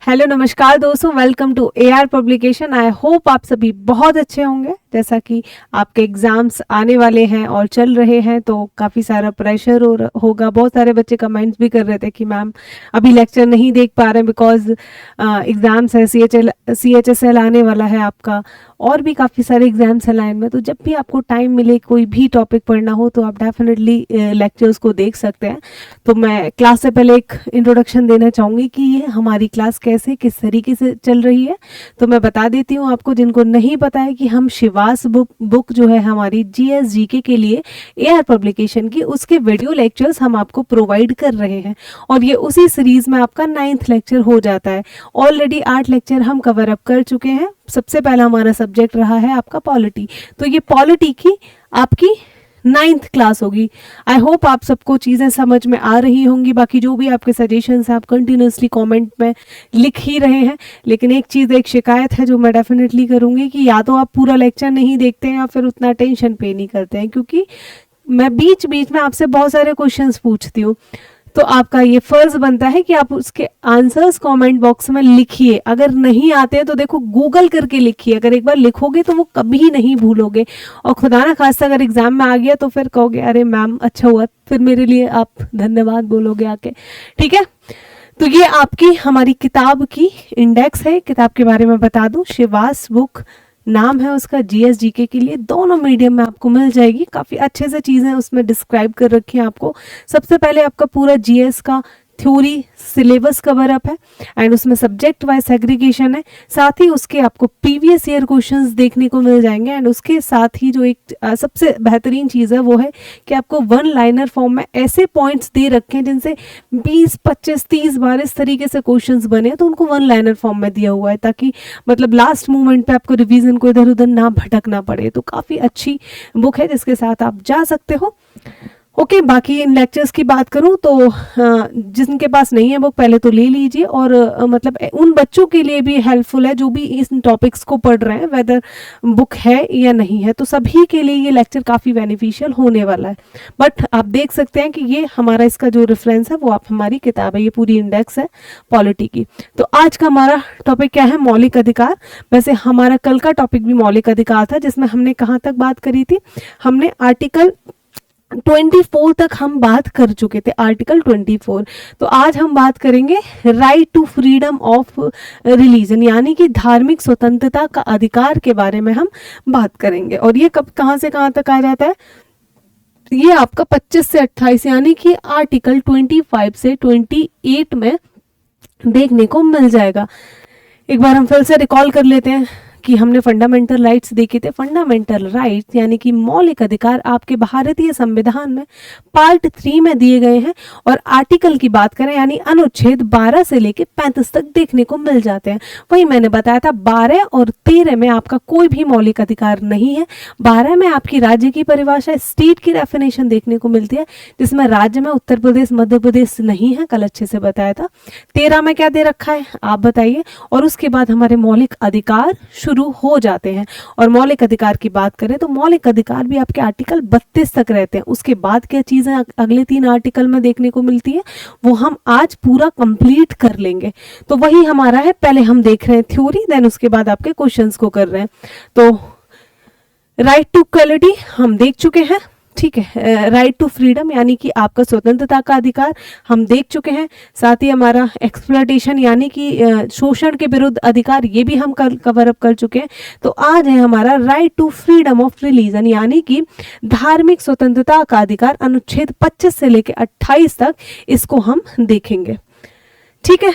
Hello नमस्कार दोस्तों, welcome to AR publication. I hope आप सभी बहुत अच्छे होंगे। जैसा कि आपके एग्जाम्स आने वाले हैं और चल रहे हैं तो काफ़ी सारा प्रेशर होगा। बहुत सारे बच्चे कमेंट्स भी कर रहे थे कि मैम अभी लेक्चर नहीं देख पा रहे हैं बिकॉज एग्ज़ाम्स है, CHSL आने वाला है आपका, और भी काफ़ी सारे एग्जाम्स हैं लाइन में। तो जब भी आपको टाइम मिले, कोई भी टॉपिक पढ़ना हो तो आप डेफिनेटली लेक्चर्स को देख सकते हैं। तो मैं क्लास से पहले एक इंट्रोडक्शन देना चाहूँगी कि ये हमारी क्लास कैसे किस तरीके से चल रही है। तो मैं बता देती हूँ आपको, जिनको नहीं पता है, कि हम शिवास बुक जो है हमारी GS GK के लिए AR पब्लिकेशन की, उसके वीडियो लेक्चर्स हम आपको प्रोवाइड कर रहे हैं और ये उसी सीरीज में आपका 9th लेक्चर हो जाता है। ऑलरेडी 8 लेक्चर हम कवर अप कर चुके हैं। सबसे पहला हमारा सब्जेक्ट रहा है आपका पॉलिटी, तो ये पॉलिटी की आपकी 9th क्लास होगी। आई होप आप सबको चीज़ें समझ में आ रही होंगी। बाकी जो भी आपके सजेशंस हैं आप कंटिन्यूसली कमेंट में लिख ही रहे हैं, लेकिन एक चीज़, एक शिकायत है जो मैं डेफिनेटली करूँगी कि या तो आप पूरा लेक्चर नहीं देखते हैं या फिर उतना टेंशन पे नहीं करते हैं, क्योंकि मैं बीच बीच में आपसे बहुत सारे क्वेश्चंस पूछती हूँ। तो आपका ये फर्ज बनता है कि आप उसके आंसर्स कमेंट बॉक्स में लिखिए। अगर नहीं आते हैं तो देखो गूगल करके लिखिए। अगर एक बार लिखोगे तो वो कभी नहीं भूलोगे, और खुदा ना खास्ता अगर एग्जाम में आ गया तो फिर कहोगे अरे मैम अच्छा हुआ, फिर मेरे लिए आप धन्यवाद बोलोगे आके। ठीक है, तो ये आपकी हमारी किताब की इंडेक्स है। किताब के बारे में बता दूं, शिवास बुक नाम है उसका। GS GK के लिए दोनों मीडियम में आपको मिल जाएगी। काफ़ी अच्छे से चीज़ें उसमें डिस्क्राइब कर रखी हैं आपको। सबसे पहले आपका पूरा GS का थ्योरी सिलेबस कवर अप है एंड उसमें सब्जेक्ट वाइज सेग्रीगेशन है। साथ ही उसके आपको प्रीवियस ईयर क्वेश्चंस देखने को मिल जाएंगे एंड उसके साथ ही जो एक सबसे बेहतरीन चीज़ है वो है कि आपको 1 लाइनर फॉर्म में ऐसे पॉइंट्स दे रखे हैं जिनसे 20, 25, 30 बार इस तरीके से क्वेश्चंस बने, तो उनको 1 लाइनर फॉर्म में दिया हुआ है ताकि मतलब लास्ट मोमेंट पे आपको रिवीजन को इधर उधर ना भटकना पड़े। तो काफ़ी अच्छी बुक है जिसके साथ आप जा सकते हो। ओके, बाकी इन लेक्चर्स की बात करूं तो जिनके पास नहीं है बुक पहले तो ले लीजिए, और मतलब उन बच्चों के लिए भी हेल्पफुल है जो भी इन टॉपिक्स को पढ़ रहे हैं, वेदर बुक है या नहीं है, तो सभी के लिए ये लेक्चर काफ़ी बेनिफिशियल होने वाला है। बट आप देख सकते हैं कि ये हमारा इसका जो रेफरेंस है वो आप हमारी किताब है, ये पूरी इंडेक्स है पॉलिटी की। तो आज का हमारा टॉपिक क्या है? मौलिक अधिकार। वैसे हमारा कल का टॉपिक भी मौलिक अधिकार था, जिसमें हमने कहाँ तक बात करी थी? हमने आर्टिकल 24 तक हम बात कर चुके थे, आर्टिकल 24। तो आज हम बात करेंगे right to freedom of religion, यानी कि धार्मिक स्वतंत्रता का अधिकार के बारे में हम बात करेंगे। और ये कब कहाँ से कहाँ तक आ जाता है? ये आपका 25 से 28 यानी कि आर्टिकल 25 से 28 में देखने को मिल जाएगा। एक बार हम फिर से रिकॉल कर लेते हैं कि हमने फंडामेंटल राइट्स देखे थे। फंडामेंटल राइट्स यानी कि मौलिक अधिकार आपके भारतीय संविधान में पार्ट 3 में दिए गए हैं, और आर्टिकल की बात करें यानी अनुच्छेद 12 से लेके 35 तक देखने को मिल जाते हैं। वही मैंने बताया था 12 और 13 में आपका कोई भी मौलिक अधिकार नहीं है। 12 में आपकी राज्य की परिभाषा, स्टेट की डेफिनेशन देखने को मिलती है, जिसमें राज्य में उत्तर प्रदेश, मध्य प्रदेश नहीं है, कल अच्छे से बताया था। 13 में क्या दे रखा है आप बताइए, और उसके बाद हमारे मौलिक अधिकार शुरू हो जाते हैं। और मौलिक अधिकार की बात करें तो मौलिक अधिकार भी आपके आर्टिकल 32 तक रहते हैं। उसके बाद क्या चीजें अगले 3 आर्टिकल में देखने को मिलती है वो हम आज पूरा कंप्लीट कर लेंगे। तो वही हमारा है, पहले हम देख रहे हैं थ्योरी, देन उसके बाद आपके क्वेश्चंस को कर रहे हैं। तो राइट टू इक्वलिटी हम देख चुके हैं, ठीक है। राइट टू फ्रीडम यानी कि आपका स्वतंत्रता का अधिकार हम देख चुके हैं। साथ ही हमारा एक्सप्लॉयटेशन यानी कि शोषण के विरुद्ध अधिकार, ये भी हम कवर अप कर चुके हैं। तो आज है हमारा right to freedom of religion यानी कि धार्मिक स्वतंत्रता का अधिकार, अनुच्छेद 25 से लेकर 28 तक इसको हम देखेंगे। ठीक है,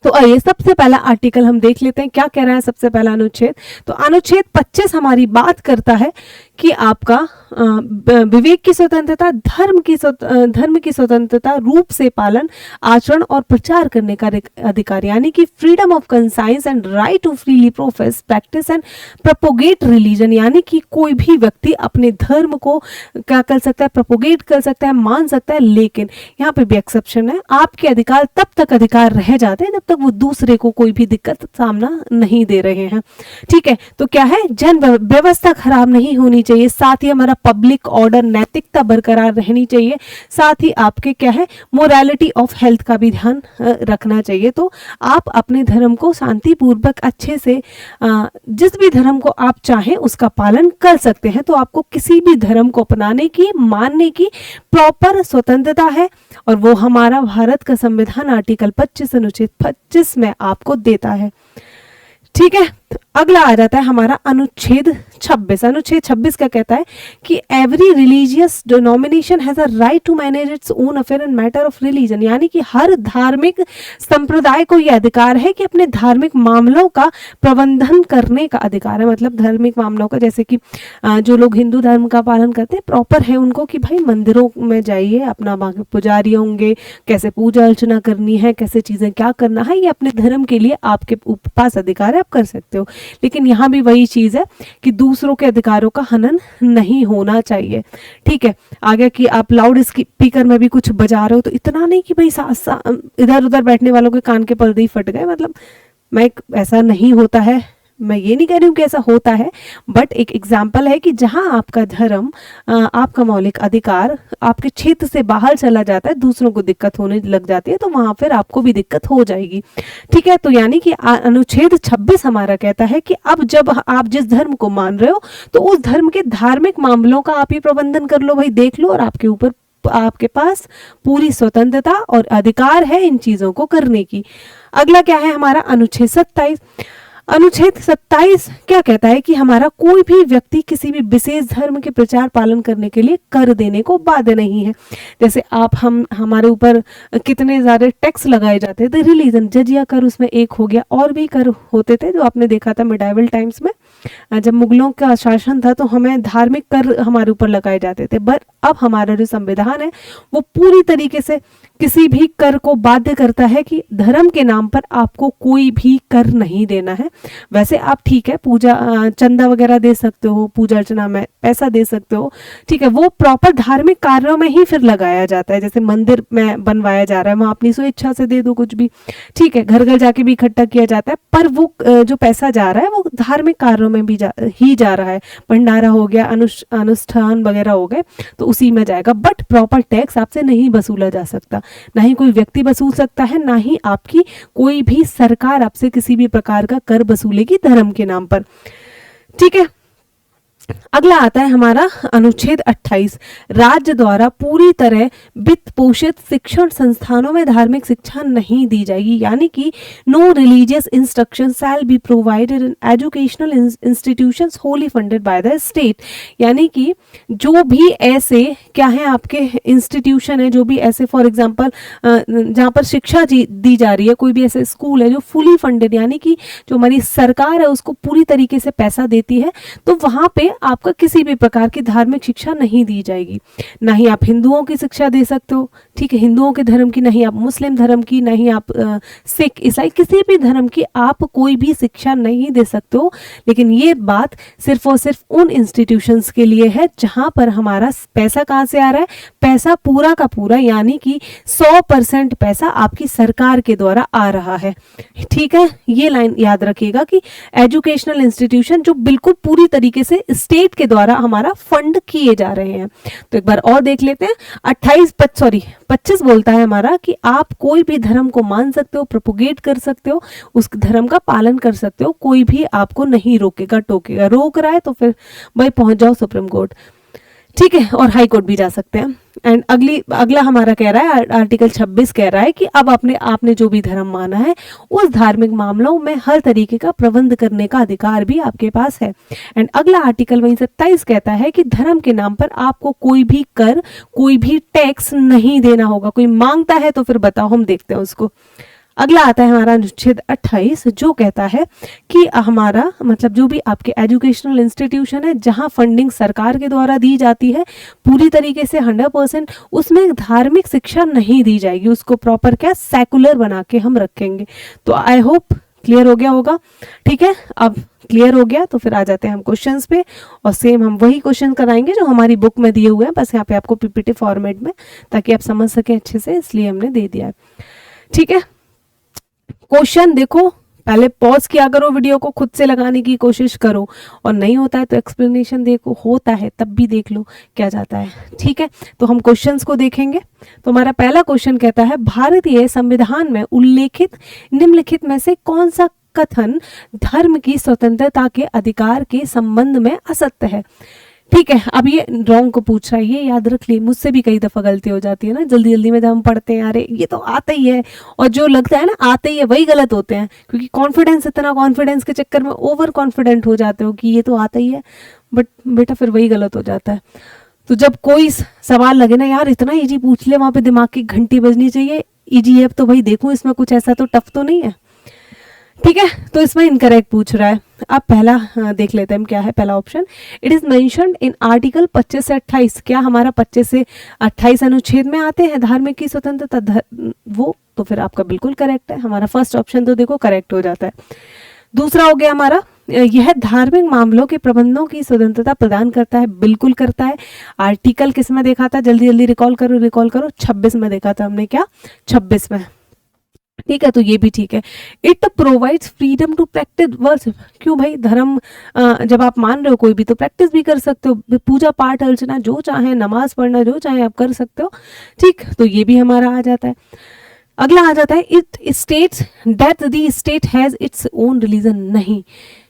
तो आइए सबसे पहला आर्टिकल हम देख लेते हैं क्या कह रहा है सबसे पहला अनुच्छेद। तो अनुच्छेद 25 हमारी बात करता है कि आपका विवेक की स्वतंत्रता, धर्म की स्वतंत्रता, रूप से पालन, आचरण और प्रचार करने का अधिकार, यानी कि freedom of conscience and right to freely profess, practice and propagate religion, यानी कि कोई भी व्यक्ति अपने धर्म को क्या कर सकता है? प्रोपोगेट कर सकता है, मान सकता है, लेकिन यहाँ पे भी एक्सेप्शन है। आपके अधिकार तब तक अधिकार रह जाते हैं जब तक वो दूसरे को कोई भी दिक्कत सामना नहीं दे रहे हैं। ठीक है, तो क्या है, जन व्यवस्था खराब नहीं होनी चाहिए, साथ ही हमारा पब्लिक ऑर्डर, नैतिकता बरकरार रहनी चाहिए, साथ ही आपके क्या है, मोरालिटी ऑफ हेल्थ का भी ध्यान रखना चाहिए। तो आप अपने धर्म को शांतिपूर्वक अच्छे से जिस भी धर्म को आप चाहें उसका पालन कर सकते हैं। तो आपको किसी भी धर्म को अपनाने की, मानने की प्रॉपर स्वतंत्रता है, और वो हमारा भारत का संविधान आर्टिकल 25 अनुच्छेद 25 में आपको देता है। ठीक है, अगला आ जाता है हमारा अनुच्छेद 26। अनुच्छेद 26 क्या कहता है कि every religious denomination has a right to manage its own affair in matter of religion, यानी कि हर धार्मिक संप्रदाय को यह अधिकार है कि अपने धार्मिक मामलों का प्रबंधन करने का अधिकार है। मतलब धार्मिक मामलों का, जैसे कि जो लोग हिंदू धर्म का पालन करते हैं, प्रॉपर है उनको कि भाई मंदिरों में जाइए, अपना पुजारी होंगे, कैसे पूजा अर्चना करनी है, कैसे चीजें क्या करना है, ये अपने धर्म के लिए आपके पास अधिकार है, आप कर सकते हो। लेकिन यहां भी वही चीज है कि दूसरों के अधिकारों का हनन नहीं होना चाहिए। ठीक है, आगे कि आप लाउड स्पीकर में भी कुछ बजा रहे हो तो इतना नहीं कि भाई इधर उधर बैठने वालों के कान के पर्दे ही फट गए। मतलब ऐसा नहीं होता है, मैं ये नहीं कह रही हूँ कि ऐसा होता है, बट एक एग्जाम्पल है कि जहां आपका धर्म, आपका मौलिक अधिकार आपके क्षेत्र से बाहर चला जाता है, दूसरों को दिक्कत होने लग जाती है, तो वहां फिर आपको भी दिक्कत हो जाएगी। ठीक है, तो यानी कि अनुच्छेद 26 हमारा कहता है कि अब जब आप जिस धर्म को मान रहे हो तो उस धर्म के धार्मिक मामलों का आप ही प्रबंधन कर लो, भाई देख लो, और आपके ऊपर, आपके पास पूरी स्वतंत्रता और अधिकार है इन चीजों को करने की। अगला क्या है हमारा अनुच्छेद 27। अनुच्छेद 27 क्या कहता है कि हमारा कोई भी व्यक्ति किसी भी विशेष धर्म के प्रचार पालन करने के लिए कर देने को बाध्य नहीं है। जैसे हमारे ऊपर कितने ज्यादा टैक्स लगाए जाते थे, रिलीजन जजिया कर उसमें एक हो गया, और भी कर होते थे जो आपने देखा था मिडाइवल टाइम्स में, जब मुगलों का शासन था तो हमें धार्मिक कर हमारे ऊपर लगाए जाते थे। बट अब हमारा जो संविधान है वो पूरी तरीके से किसी भी कर को बाध्य करता है कि धर्म के नाम पर आपको कोई भी कर नहीं देना है। वैसे आप ठीक है पूजा चंदा वगैरह दे सकते हो, पूजा अर्चना में पैसा दे सकते हो, ठीक है, वो प्रॉपर धार्मिक कार्यों में ही फिर लगाया जाता है। जैसे मंदिर में बनवाया जा रहा है, वहां अपनी स्वेच्छा से दे दो कुछ भी, ठीक है, घर घर जाके भी इकट्ठा किया जाता है, पर वो जो पैसा जा रहा है वो धार्मिक कार्यों में भी जा रहा है। भंडारा हो गया, अनुष्ठान वगैरह हो गए, तो उसी में जाएगा। बट प्रॉपर टैक्स आपसे नहीं वसूला जा सकता, ना ही कोई व्यक्ति वसूल सकता है, ना ही आपकी कोई भी सरकार आपसे किसी भी प्रकार का कर वसूलेगी धर्म के नाम पर। ठीक है, अगला आता है हमारा अनुच्छेद 28। राज्य द्वारा पूरी तरह वित्त पोषित शिक्षण संस्थानों में धार्मिक शिक्षा नहीं दी जाएगी, यानी कि no religious instruction shall be provided in educational institutions wholly funded by the state. यानी कि जो भी ऐसे क्या है आपके इंस्टीट्यूशन है, जो भी ऐसे फॉर एग्जांपल जहाँ पर शिक्षा दी जा रही है, कोई भी ऐसे स्कूल है जो फुली फंडेड, यानी कि जो हमारी सरकार है उसको पूरी तरीके से पैसा देती है, तो वहां पे आपका किसी भी प्रकार की धार्मिक शिक्षा नहीं दी जाएगी। ना ही आप हिंदुओं की शिक्षा दे सकते हो, ठीक है, हिंदुओं के धर्म की, नहीं आप मुस्लिम धर्म की, नहीं आप सिख ईसाई किसी भी धर्म की आप कोई भी शिक्षा नहीं दे सकते हो। लेकिन ये बात सिर्फ और सिर्फ उन इंस्टीट्यूशंस के लिए है जहां पर हमारा पैसा कहां से आ रहा है, पैसा पूरा का पूरा, यानी कि 100% पैसा आपकी सरकार के द्वारा आ रहा है। ठीक है, ये लाइन याद रखिएगा कि एजुकेशनल इंस्टीट्यूशन जो बिल्कुल पूरी तरीके से स्टेट के द्वारा हमारा फंड किए जा रहे हैं। तो एक बार और देख लेते हैं। 25 बोलता है हमारा कि आप कोई भी धर्म को मान सकते हो, प्रोपोगेट कर सकते हो, उस धर्म का पालन कर सकते हो, कोई भी आपको नहीं रोकेगा टोकेगा। रोक रहा है तो फिर भाई पहुंच जाओ सुप्रीम कोर्ट, ठीक है, और हाई कोर्ट भी जा सकते हैं। एंड अगला हमारा कह रहा है आर्टिकल 26 कह रहा है कि अब आपने जो भी धर्म माना है उस धार्मिक मामलों में हर तरीके का प्रबंध करने का अधिकार भी आपके पास है। एंड अगला आर्टिकल वही 27 कहता है कि धर्म के नाम पर आपको कोई भी कर, कोई भी टैक्स नहीं देना होगा। कोई मांगता है तो फिर बताओ, हम देखते हैं उसको। अगला आता है हमारा अनुच्छेद 28 जो कहता है कि हमारा मतलब जो भी आपके एजुकेशनल इंस्टीट्यूशन है जहां फंडिंग सरकार के द्वारा दी जाती है पूरी तरीके से 100%, उसमें धार्मिक शिक्षा नहीं दी जाएगी, उसको प्रॉपर क्या सेकुलर बना के हम रखेंगे। तो आई होप क्लियर हो गया होगा। ठीक है, अब क्लियर हो गया तो फिर आ जाते हैं हम क्वेश्चंस पे, और सेम हम वही क्वेश्चन कराएंगे जो हमारी बुक में दिए हुए हैं, बस यहाँ पे आपको पीपीटी फॉर्मेट में, ताकि आप समझ सकें अच्छे से, इसलिए हमने दे दिया है। ठीक है, क्वेश्चन देखो, पहले पॉज किया करो, वीडियो को खुद से लगाने की कोशिश करो, और नहीं होता है तो एक्सप्लेनेशन देखो, होता है तब भी देख लो क्या जाता है। ठीक है, तो हम क्वेश्चंस को देखेंगे। तो हमारा पहला क्वेश्चन कहता है, भारतीय संविधान में उल्लेखित निम्नलिखित में से कौन सा कथन धर्म की स्वतंत्रता के अधिकार के संबंध में असत्य है। ठीक है, अब ये रॉन्ग को पूछ रहा है, ये याद रख लिए, मुझसे भी कई दफा गलती हो जाती है ना, जल्दी जल्दी में जब हम पढ़ते हैं, अरे ये तो आता ही है, और जो लगता है ना आते ही है वही गलत होते हैं, क्योंकि कॉन्फिडेंस, इतना कॉन्फिडेंस के चक्कर में ओवर कॉन्फिडेंट हो जाते हो कि ये तो आता ही है, बट बेटा फिर वही गलत हो जाता है। तो जब कोई सवाल लगे ना, यार इतना इजी पूछ ले, वहां पे दिमाग की घंटी बजनी चाहिए, इजी है तो भाई देखूं इसमें कुछ ऐसा तो टफ तो नहीं है। ठीक है, तो इसमें इनकरेक्ट पूछ रहा है। अब पहला देख लेते हैं हम क्या है। पहला option, it is mentioned in article 25 से 28। क्या हमारा 25 से 28 अनुच्छेद में आते हैं धार्मिक की स्वतंत्रता, वो तो फिर आपका बिल्कुल करेक्ट है, हमारा फर्स्ट ऑप्शन तो देखो करेक्ट हो जाता है। दूसरा हो गया हमारा, यह धार्मिक मामलों के प्रबंधों की स्वतंत्रता प्रदान करता है, बिल्कुल करता है। आर्टिकल किस में देखा था, जल्दी जल्दी रिकॉल करो, 26 में देखा था हमने, क्या 26 में। ठीक है, तो ये भी ठीक है। It provides freedom to practice worship. क्यों भाई, धर्म जब आप मान रहे हो कोई भी, तो प्रैक्टिस भी कर सकते हो, पूजा पाठ अर्चना जो चाहे, नमाज पढ़ना जो चाहे आप कर सकते हो। ठीक, तो ये भी हमारा आ जाता है। अगला आ जाता है, it states that the state has its own religion. नहीं,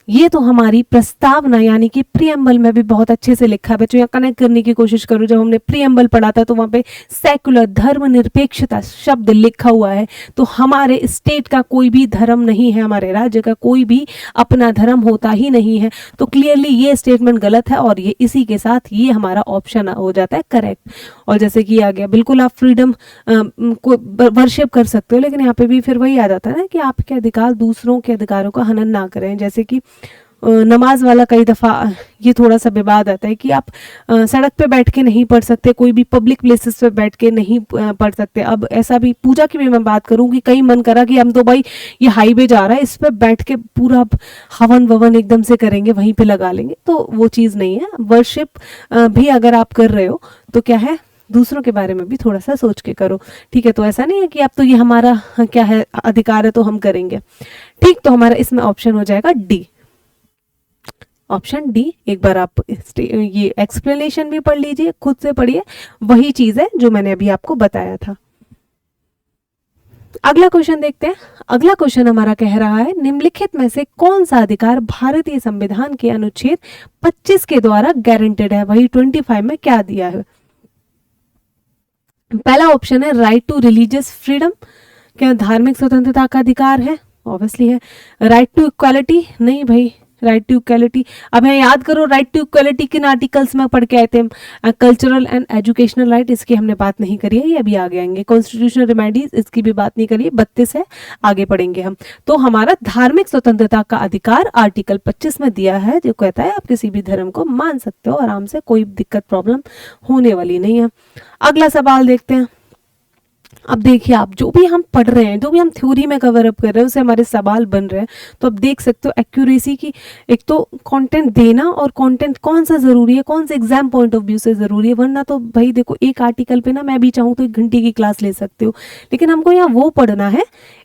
ये तो हमारी प्रस्तावना यानी कि प्रीएम्बल में भी बहुत अच्छे से लिखा है। बच्चों यहाँ कनेक्ट करने की कोशिश करो, जब हमने प्रीएम्बल पढ़ा था तो वहाँ पे सेकुलर धर्मनिरपेक्षता शब्द लिखा हुआ है। तो हमारे स्टेट का कोई भी धर्म नहीं है, हमारे राज्य का कोई भी अपना धर्म होता ही नहीं है। तो क्लियरली ये स्टेटमेंट गलत है, और ये इसी के साथ ये हमारा ऑप्शन हो जाता है करेक्ट। और जैसे कि आ गया, बिल्कुल आप फ्रीडम को वर्शिप कर सकते हो, लेकिन यहाँ पे भी फिर वही आ जाता है ना कि आपके अधिकार दूसरों के अधिकारों का हनन ना करें। जैसे कि नमाज वाला कई दफ़ा ये थोड़ा सा विवाद आता है कि आप सड़क पे बैठ के नहीं पढ़ सकते, कोई भी पब्लिक प्लेसेस पे बैठ के नहीं पढ़ सकते। अब ऐसा भी पूजा की भी मैं बात करूं कि कई मन करा कि हम तो भाई ये हाईवे जा रहा है, इस पे बैठ के पूरा हवन ववन एकदम से करेंगे, वहीं पे लगा लेंगे, तो वो चीज़ नहीं है। वर्शिप भी अगर आप कर रहे हो तो क्या है, दूसरों के बारे में भी थोड़ा सा सोच के करो। ठीक है, तो ऐसा नहीं है कि अब तो ये हमारा क्या है अधिकार है तो हम करेंगे। ठीक, तो हमारा इसमें ऑप्शन हो जाएगा डी, ऑप्शन डी। एक बार आप ये एक्सप्लेनेशन भी पढ़ लीजिए, खुद से पढ़िए, वही चीज है जो मैंने अभी आपको बताया था। अगला क्वेश्चन देखते हैं। अगला क्वेश्चन हमारा कह रहा है, निम्नलिखित में से कौन सा अधिकार भारतीय संविधान के अनुच्छेद 25 के द्वारा गारंटेड है। वही 25 में क्या दिया है। पहला ऑप्शन है राइट टू रिलीजियस फ्रीडम। क्या धार्मिक स्वतंत्रता का अधिकार है, ऑब्वियसली है। राइट टू इक्वालिटी, नहीं भाई, राइट टू इक्वालिटी, अब यहाँ याद करो राइट टू इक्वालिटी किन आर्टिकल्स में पढ़ के आए थे। कल्चरल एंड एजुकेशनल राइट, इसकी हमने बात नहीं करी है, ये अभी आगे आएंगे। कॉन्स्टिट्यूशनल रिमेडीज, इसकी भी बात नहीं करी है, 32 है, आगे पढ़ेंगे हम। तो हमारा धार्मिक स्वतंत्रता का अधिकार आर्टिकल 25 में दिया है, जो कहता है आप किसी भी धर्म को मान सकते हो आराम से, कोई दिक्कत प्रॉब्लम होने वाली नहीं है। अगला सवाल देखते हैं। अब देखिए, आप जो भी हम पढ़ रहे हैं, जो भी हम थ्योरी में कवर अप कर रहे हैं, उससे हमारे सवाल बन रहे हैं, तो अब देख सकते हो एक्यूरेसी की, एक तो कंटेंट देना और कंटेंट कौन सा जरूरी है, कौन सा एग्जाम पॉइंट ऑफ व्यू से जरूरी है। वरना तो भाई देखो, एक आर्टिकल पे ना मैं भी चाहूँ तो 1 घंटे की क्लास ले सकते हो, लेकिन हमको यहाँ वो पढ़ना है।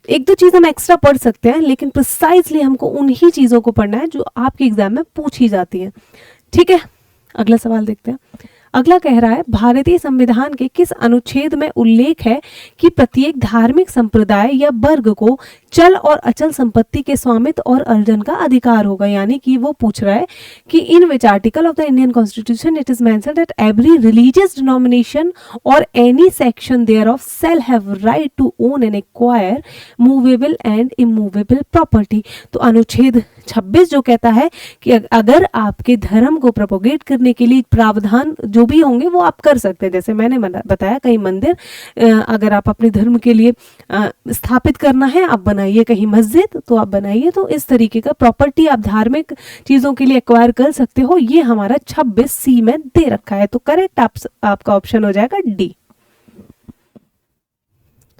एक दो चीज हम एक्स्ट्रा पढ़ सकते हैं, लेकिन प्रिसाइजली हमको उन्हीं चीजों को पढ़ना है जो आपके एग्जाम में पूछी जाती है। ठीक है, अगला सवाल देखते हैं। अगला कह रहा है, भारतीय संविधान के किस अनुच्छेद में उल्लेख है कि प्रत्येक धार्मिक संप्रदाय या वर्ग को चल और अचल संपत्ति के स्वामित्व और अर्जन का अधिकार होगा। यानी कि वो पूछ रहा है कि in which article of the Indian constitution it is mentioned that every religious denomination और any section thereof shall have right to own and acquire movable and immovable property. तो अनुच्छेद 26 जो कहता है कि अगर आपके धर्म को प्रोपोगेट करने के लिए प्रावधान जो भी होंगे वो आप कर सकते हैं। जैसे मैंने बताया, कई मंदिर अगर आप अपने धर्म के लिए स्थापित करना है आप बनाइए, कहीं मस्जिद तो आप बनाइए। तो इस तरीके का प्रॉपर्टी आप धार्मिक चीजों के लिए एक्वायर कर सकते हो, ये हमारा 26C में दे रखा है। तो करेक्ट आपका ऑप्शन हो जाएगा डी।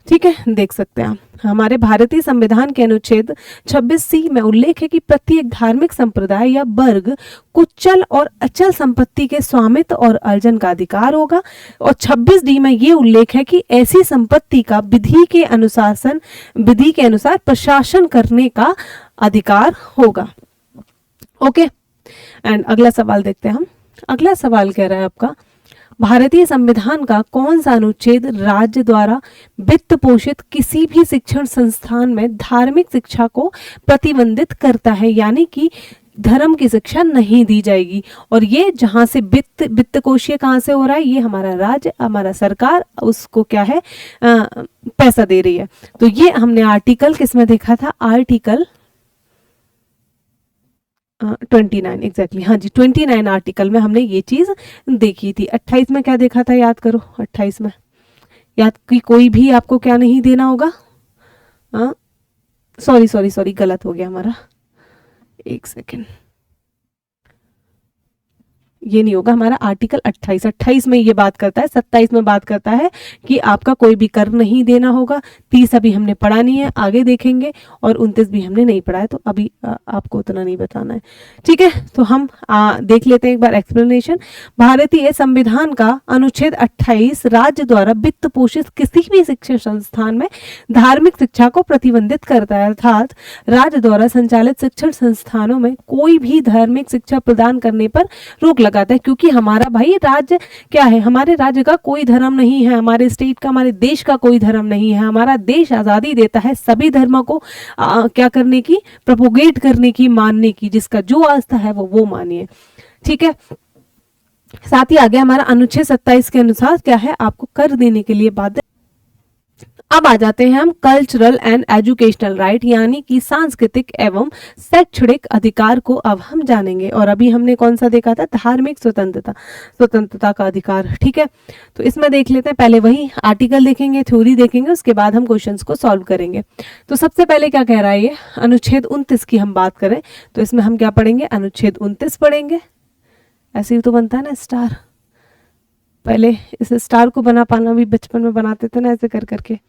ठीक है, देख सकते हैं आप हमारे भारतीय संविधान के अनुच्छेद 26C में उल्लेख है कि प्रत्येक धार्मिक संप्रदाय या वर्ग को चल और अचल संपत्ति के स्वामित्व और अर्जन का अधिकार होगा। और 26D में ये उल्लेख है कि ऐसी संपत्ति का विधि के अनुसार प्रशासन करने का अधिकार होगा। ओके, एंड अगला सवाल देखते हैं हम। अगला सवाल कह रहा है आपका, भारतीय संविधान का कौन सा अनुच्छेद राज्य द्वारा वित्त पोषित किसी भी शिक्षण संस्थान में धार्मिक शिक्षा को प्रतिबंधित करता है, यानी कि धर्म की शिक्षा नहीं दी जाएगी। और ये जहां से वित्त कोषीय कहां से हो रहा है, ये हमारा राज्य, हमारा सरकार उसको क्या है पैसा दे रही है। तो ये हमने आर्टिकल किसमें देखा था, आर्टिकल 29 एग्जैक्टली, हाँ जी 29 आर्टिकल में हमने ये चीज देखी थी। 28 में क्या देखा था, याद करो। 28 में याद कि कोई भी आपको क्या नहीं देना होगा, सॉरी गलत हो गया हमारा, एक सेकेंड, ये नहीं होगा हमारा आर्टिकल 28 में ये बात करता है। 27 में बात करता है कि आपका कोई भी कर नहीं देना होगा। 30 अभी हमने पढ़ा नहीं है, आगे देखेंगे। और 29 भी हमने नहीं पढ़ा है, तो अभी आपको उतना नहीं बताना है। ठीक है, तो हम देख लेते हैं एक बार एक्सप्लेनेशन। भारतीय संविधान का अनुच्छेद 28 राज्य द्वारा वित्त पोषित किसी भी शिक्षण संस्थान में धार्मिक शिक्षा को प्रतिबंधित करता है, अर्थात राज्य द्वारा संचालित शिक्षण संस्थानों में कोई भी धार्मिक शिक्षा प्रदान करने पर रोक लगाता है। क्योंकि हमारा भाई राज्य क्या है, हमारे राज्य का कोई धर्म नहीं है, हमारे स्टेट का, हमारे देश का कोई धर्म नहीं है। हमारा देश आजादी देता है सभी धर्मों को क्या करने की, प्रोपोगेट करने की, मानने की, जिसका जो आस्था है वो मानिए। ठीक है, साथ ही आगे हमारा अनुच्छेद 27 के अनुसार क्या है, आपको कर देने के लिए बाध्य। अब आ जाते हैं हम कल्चरल एंड एजुकेशनल राइट, यानी कि सांस्कृतिक एवं शैक्षणिक अधिकार को अब हम जानेंगे। और अभी हमने कौन सा देखा था, धार्मिक स्वतंत्रता का अधिकार। ठीक है, तो इसमें देख लेते हैं, पहले वही आर्टिकल देखेंगे, थ्योरी देखेंगे, उसके बाद हम क्वेश्चंस को सॉल्व करेंगे। तो सबसे पहले क्या कह रहा है ये, अनुच्छेद 29 की हम बात करें तो इसमें हम क्या पढ़ेंगे, अनुच्छेद 29 पढ़ेंगे। ऐसे ही तो बनता है ना स्टार, पहले इस स्टार को बना पाना भी बचपन में बनाते थे ना, ऐसे कर करके।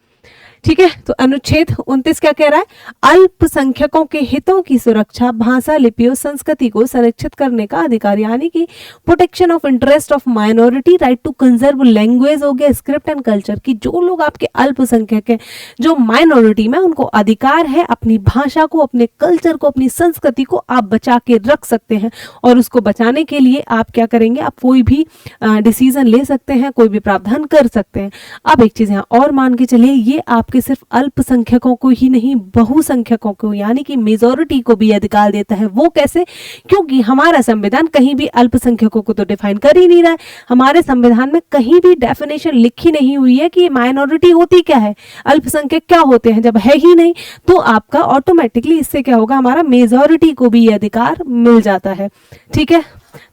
ठीक है, तो अनुच्छेद 29 क्या कह रहा है, अल्पसंख्यकों के हितों की सुरक्षा, भाषा, लिपि और संस्कृति को संरक्षित करने का अधिकार, यानी कि protection of interest of minority, right to conserve language हो गया, स्क्रिप्ट एंड कल्चर, की जो लोग आपके अल्पसंख्यक हैं, जो माइनॉरिटी में, उनको अधिकार है अपनी भाषा को, अपने कल्चर को, अपनी संस्कृति को आप बचा के रख सकते हैं। और उसको बचाने के लिए आप क्या करेंगे, आप कोई भी डिसीजन ले सकते हैं, कोई भी प्रावधान कर सकते हैं। अब एक चीज यहाँ और मान के चलिए, ये आपके सिर्फ अल्पसंख्यकों को ही नहीं, बहुसंख्यकों को यानी कि मेजॉरिटी को भी अधिकार देता है। वो कैसे, क्योंकि हमारा संविधान कहीं भी अल्पसंख्यकों को तो डिफाइन कर ही नहीं रहा है। हमारे संविधान में कहीं भी डेफिनेशन लिखी नहीं हुई है कि माइनॉरिटी होती क्या है, अल्पसंख्यक क्या होते हैं। जब है ही नहीं तो आपका ऑटोमेटिकली इससे क्या होगा, हमारा मेजॉरिटी को भी ये अधिकार मिल जाता है। ठीक है,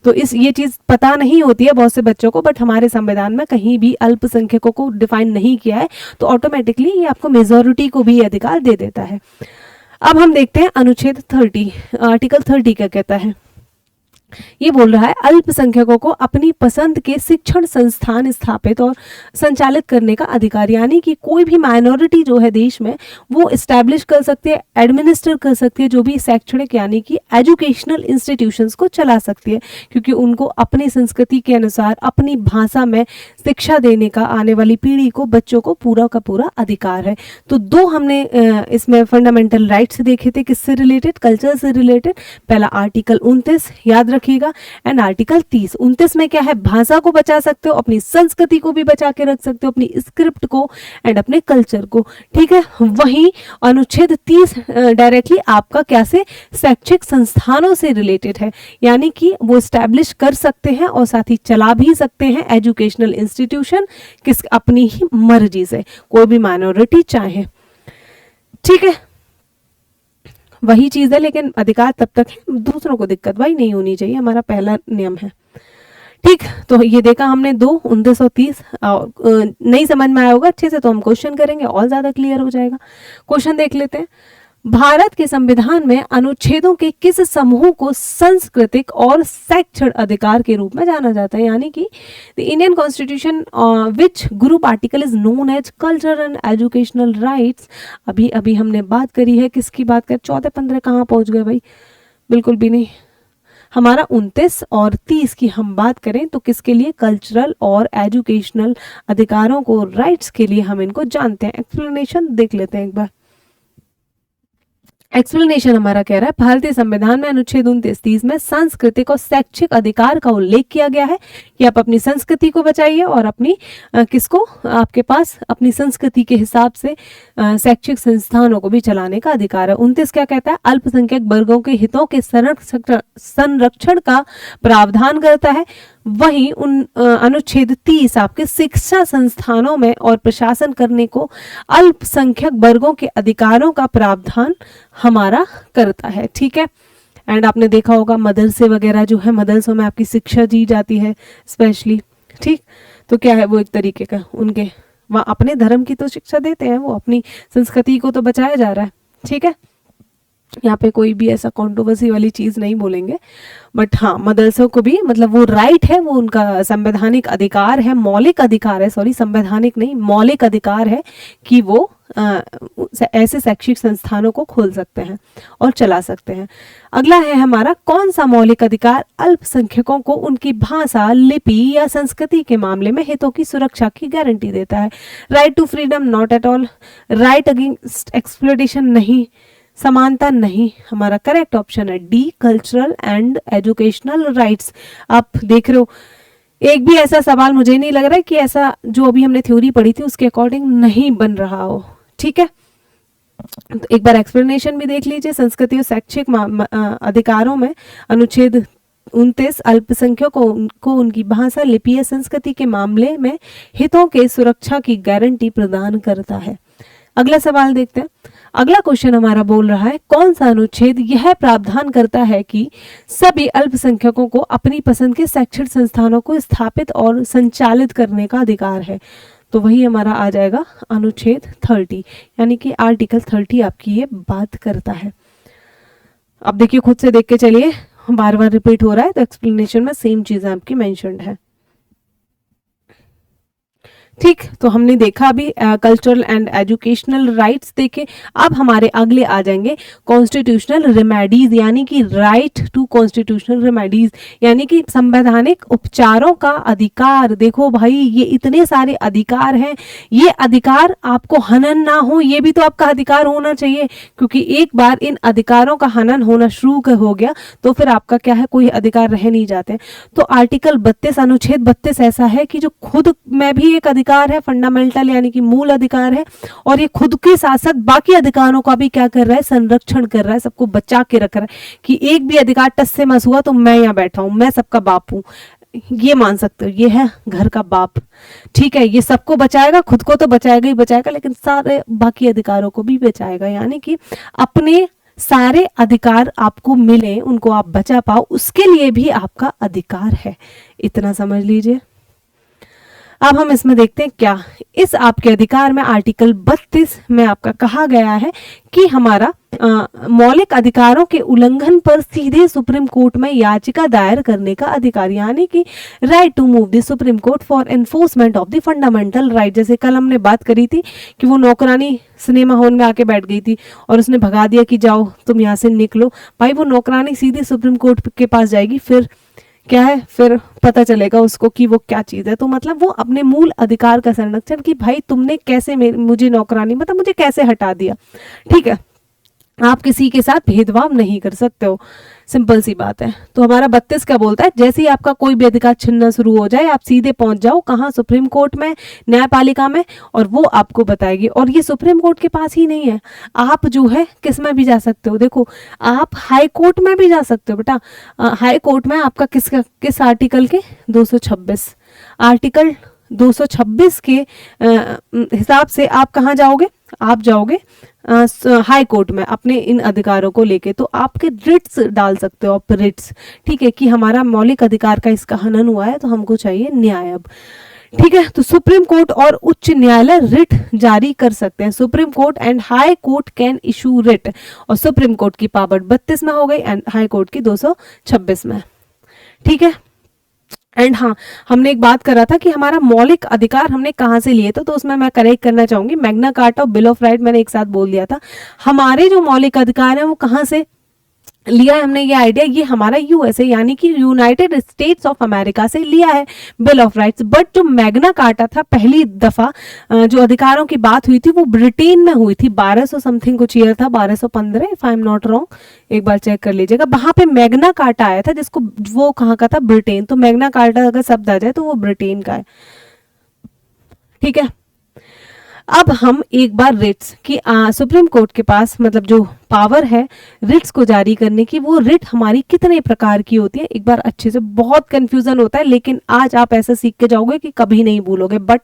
तो ये चीज पता नहीं होती है बहुत से बच्चों को, बट हमारे संविधान में कहीं भी अल्पसंख्यकों को डिफाइन नहीं किया है, तो ऑटोमेटिकली ये आपको मेजॉरिटी को भी अधिकार दे देता है। अब हम देखते हैं अनुच्छेद 30, आर्टिकल 30 क्या कहता है। ये बोल रहा है, अल्पसंख्यकों को अपनी पसंद के शिक्षण संस्थान स्थापित और संचालित करने का अधिकार, यानी कि कोई भी माइनॉरिटी जो है देश में, वो एस्टैब्लिश कर सकती है, एडमिनिस्टर कर सकती है, जो भी शैक्षणिक यानी कि एजुकेशनल इंस्टीट्यूशंस को चला सकती है, क्योंकि उनको अपनी संस्कृति के अनुसार अपनी भाषा में शिक्षा देने का आने वाली पीढ़ी को, बच्चों को पूरा का पूरा अधिकार है। तो दो हमने इसमें फंडामेंटल राइट्स देखे थे, किससे रिलेटेड, कल्चर से रिलेटेड। पहला आर्टिकल 29 याद रखिएगा, एंड आर्टिकल 30। 29 में क्या है, भाषा को बचा सकते हो, अपनी संस्कृति को भी बचा के रख सकते हो, अपनी स्क्रिप्ट को एंड अपने कल्चर को। ठीक है, वहीं अनुच्छेद 30 डायरेक्टली आपका क्या से, शैक्षिक संस्थानों से रिलेटेड है, यानी कि वो स्टैब्लिश कर सकते हैं और साथ ही चला भी सकते हैं एजुकेशनल इंस्टीट्यूशन, किस अपनी ही मर्जी से, कोई भी माइनॉरिटी चाहे। ठीक है, वही चीज है, लेकिन अधिकार तब तक है, दूसरों को दिक्कत भाई नहीं होनी चाहिए, हमारा पहला नियम है। ठीक, तो ये देखा हमने 2, 29 और 30। नहीं समझ में आया होगा अच्छे से तो हम क्वेश्चन करेंगे, और ज्यादा क्लियर हो जाएगा। क्वेश्चन देख लेते हैं। भारत के संविधान में अनुच्छेदों के किस समूह को सांस्कृतिक और शैक्षणिक अधिकार के रूप में जाना जाता है? यानी कि the Indian constitution which group article is known as cultural and educational rights. अभी अभी हमने बात करी है, किसकी बात कर, 14-15 कहाँ पहुंच गए भाई? बिल्कुल भी नहीं। हमारा 29 और 30 की हम बात करें तो किसके लिए? कल्चरल और एजुकेशनल अधिकारों को, राइट्स के लिए हम इनको जानते हैं। एक्सप्लेनेशन देख लेते हैं एक बार। एक्सप्लेनेशन हमारा कह रहा है भारतीय संविधान में अनुच्छेद 29-30 में सांस्कृतिक और शैक्षिक अधिकार का उल्लेख किया गया है कि आप अपनी संस्कृति को बचाइए और अपनी किसको, आपके पास अपनी संस्कृति के हिसाब से शैक्षिक संस्थानों को भी चलाने का अधिकार है। 29 क्या कहता है? अल्पसंख्यक वर्गों के हितों के संरक्षण का प्रावधान करता है। वहीं अनुच्छेद 30 आपके शिक्षा संस्थानों में और प्रशासन करने को अल्पसंख्यक वर्गों के अधिकारों का प्रावधान हमारा करता है। ठीक है। एंड आपने देखा होगा मदरसे वगैरह जो है, मदरसों में आपकी शिक्षा दी जाती है स्पेशली। ठीक, तो क्या है वो एक तरीके का, उनके वहाँ अपने धर्म की तो शिक्षा देते हैं, वो अपनी संस्कृति को तो बचाया जा रहा है। ठीक है, यहाँ पे कोई भी ऐसा कंट्रोवर्सी वाली चीज नहीं बोलेंगे, बट हाँ मदरसों को भी मतलब वो राइट है, वो उनका संवैधानिक अधिकार है, मौलिक अधिकार है, सॉरी संवैधानिक नहीं मौलिक अधिकार है कि वो ऐसे शैक्षिक संस्थानों को खोल सकते हैं और चला सकते हैं। अगला है हमारा, कौन सा मौलिक अधिकार अल्पसंख्यकों को उनकी भाषा, लिपि या संस्कृति के मामले में हितों की सुरक्षा की गारंटी देता है? Right to freedom, not at all. Right against exploitation, नहीं। समानता, नहीं। हमारा करेक्ट ऑप्शन है D, cultural and educational rights. आप देख रहे हो एक भी ऐसा सवाल मुझे नहीं लग रहा है कि ऐसा जो अभी हमने थ्योरी पढ़ी थी उसके अकॉर्डिंग नहीं बन रहा हो। ठीक है, तो एक बार एक्सप्लेनेशन भी देख लीजिए। संस्कृति और शैक्षिक अधिकारों में अनुच्छेद 29 अल्पसंख्यकों को उनकी भाषा, लिपि या संस्कृति के मामले में हितों के सुरक्षा की गारंटी प्रदान करता है। अगला सवाल देखते हैं। अगला क्वेश्चन हमारा बोल रहा है, कौन सा अनुच्छेद यह प्रावधान करता है कि सभी अल्पसंख्यकों को अपनी पसंद के शैक्षणिक संस्थानों को स्थापित और संचालित करने का अधिकार है? तो वही हमारा आ जाएगा अनुच्छेद 30, यानी कि आर्टिकल 30 आपकी ये बात करता है। अब देखिए, खुद से देख के चलिए, बार बार रिपीट हो रहा है तो एक्सप्लेनेशन में सेम चीज आपकी मेंशन्ड है। ठीक, तो हमने देखा अभी कल्चरल एंड एजुकेशनल राइट्स देखे। अब हमारे अगले आ जाएंगे कॉन्स्टिट्यूशनल रेमेडीज, यानी कि राइट टू कॉन्स्टिट्यूशनल रेमेडीज, यानी कि संवैधानिक उपचारों का अधिकार। देखो भाई, ये इतने सारे अधिकार हैं, ये अधिकार आपको हनन ना हो, ये भी तो आपका अधिकार होना चाहिए, क्योंकि एक बार इन अधिकारों का हनन होना शुरू हो गया तो फिर आपका क्या है, कोई अधिकार रह नहीं जाते। तो आर्टिकल 32 अनुच्छेद 32 ऐसा है कि जो खुद में भी एक अधिकार है, फंडामेंटल यानी कि मूल अधिकार है, और ये खुद के साथ साथ बाकी अधिकारों का भी क्या कर रहा है, संरक्षण कर रहा है, सबको बचा के रख रहा है कि एक भी अधिकार टस से मस हुआ तो मैं यहाँ बैठा हूं, मैं सबका बाप हूं, ये मान सकते हो, ये है घर का बाप। ठीक है, ये सबको बचाएगा, खुद को तो बचाएगा ही बचाएगा, लेकिन सारे बाकी अधिकारों को भी बचाएगा, यानी कि अपने सारे अधिकार आपको मिले, उनको आप बचा पाओ, उसके लिए भी आपका अधिकार है। इतना समझ लीजिए। अब हम इसमें देखते हैं क्या इस आपके अधिकार में आर्टिकल 32 में आपका कहा गया है कि हमारा मौलिक अधिकारों के उल्लंघन पर सीधे सुप्रीम कोर्ट में याचिका दायर करने का अधिकार, यानी कि right to move the supreme court for enforcement of the fundamental right. जैसे कल हमने बात करी थी कि वो नौकरानी सिनेमा हॉल में आके बैठ गई थी और उसने भगा दिया कि जाओ तुम यहाँ से निकलो। भाई वो नौकरानी सीधे सुप्रीम कोर्ट के पास जाएगी, फिर क्या है, फिर पता चलेगा उसको कि वो क्या चीज है। तो मतलब वो अपने मूल अधिकार का संरक्षण कि भाई तुमने कैसे मुझे नौकरानी मतलब मुझे कैसे हटा दिया। ठीक है, आप किसी के साथ भेदभाव नहीं कर सकते हो, सिंपल सी बात है। तो हमारा 32 क्या बोलता है, जैसे ही आपका कोई भी अधिकार छीनना शुरू हो जाए आप सीधे पहुंच जाओ कहाँ, सुप्रीम कोर्ट में, न्यायपालिका में, और वो आपको बताएगी। और ये सुप्रीम कोर्ट के पास ही नहीं है, आप जो है किस में भी जा सकते हो। देखो आप हाई कोर्ट में भी जा सकते हो बेटा। हाई कोर्ट में आपका किस आर्टिकल के 226 आर्टिकल 226 के हिसाब से आप कहाँ जाओगे, आप जाओगे हाई कोर्ट में अपने इन अधिकारों को लेके। तो आपके रिट्स डाल सकते हो आप, रिट्स। ठीक है, कि हमारा मौलिक अधिकार का इसका हनन हुआ है तो हमको चाहिए न्याय। अब ठीक है, तो सुप्रीम कोर्ट और उच्च न्यायालय रिट जारी कर सकते हैं। Supreme court and high court can issue writ, और सुप्रीम कोर्ट की पावर 32 में हो गई एंड हाई कोर्ट की 226 में। ठीक है, एंड हाँ, हमने एक बात करा था कि हमारा मौलिक अधिकार हमने कहाँ से लिए थे, तो उसमें मैं करेक्ट करना चाहूंगी, मैग्ना कार्टा और बिल ऑफ राइट मैंने एक साथ बोल दिया था। हमारे जो मौलिक अधिकार हैं वो कहाँ से लिया है हमने, ये आइडिया, ये हमारा यूएसए यानी कि यूनाइटेड स्टेट्स ऑफ अमेरिका से लिया है बिल ऑफ राइट्स। बट जो मैग्ना कार्टा था, पहली दफा जो अधिकारों की बात हुई थी वो ब्रिटेन में हुई थी, 1200 समथिंग कुछ ईयर था, 1215 if I am not wrong, एक बार चेक कर लीजिएगा। वहां पे मैग्ना कार्टा आया था, जिसको वो कहाँ का था, ब्रिटेन। तो मैग्ना कार्टा अगर शब्द आ जाए तो वो ब्रिटेन का है। ठीक है, अब हम एक बार रिट्स की सुप्रीम कोर्ट के पास मतलब जो पावर है रिट्स को जारी करने की, वो रिट हमारी कितने प्रकार की होती है, एक बार अच्छे से, बहुत कंफ्यूजन होता है लेकिन आज आप ऐसा सीख के जाओगे कि कभी नहीं भूलोगे। बट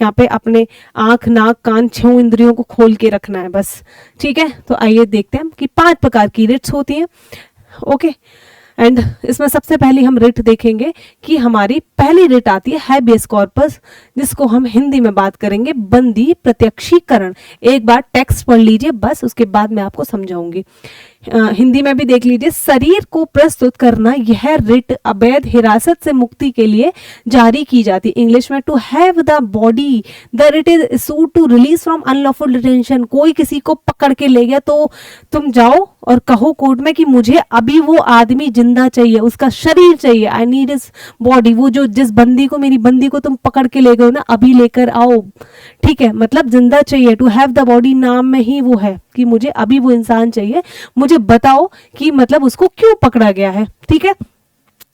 यहाँ पे अपने आंख नाक कान 6 इंद्रियों को खोल के रखना है बस। ठीक है, तो आइए देखते हैं कि 5 प्रकार की रिट्स होती हैं। ओके, एंड इसमें सबसे पहले हम रिट देखेंगे कि हमारी पहली रिट आती है हैबियस कॉर्पस, जिसको हम हिंदी में बात करेंगे बंदी प्रत्यक्षीकरण। एक बार टेक्स्ट पढ़ लीजिए बस, उसके बाद मैं आपको समझाऊंगी। हिंदी में भी देख लीजिए, शरीर को प्रस्तुत करना, यह रिट अवैध हिरासत से मुक्ति के लिए जारी की जाती है। इंग्लिश में to have the body, the writ is issued to release from unlawful detention. कोई किसी को पकड़ के ले गया तो तुम जाओ और कहो कोर्ट में कि मुझे अभी वो आदमी जिंदा चाहिए, उसका शरीर चाहिए, आई नीड इज बॉडी। वो जो जिस बंदी को, मेरी बंदी को तुम पकड़ के ले गए हो ना, अभी लेकर आओ। ठीक है, मतलब जिंदा चाहिए। टू हैव द बॉडी नाम में ही वो है कि मुझे अभी वो इंसान चाहिए, मुझे बताओ कि मतलब उसको क्यों पकड़ा गया है। ठीक है,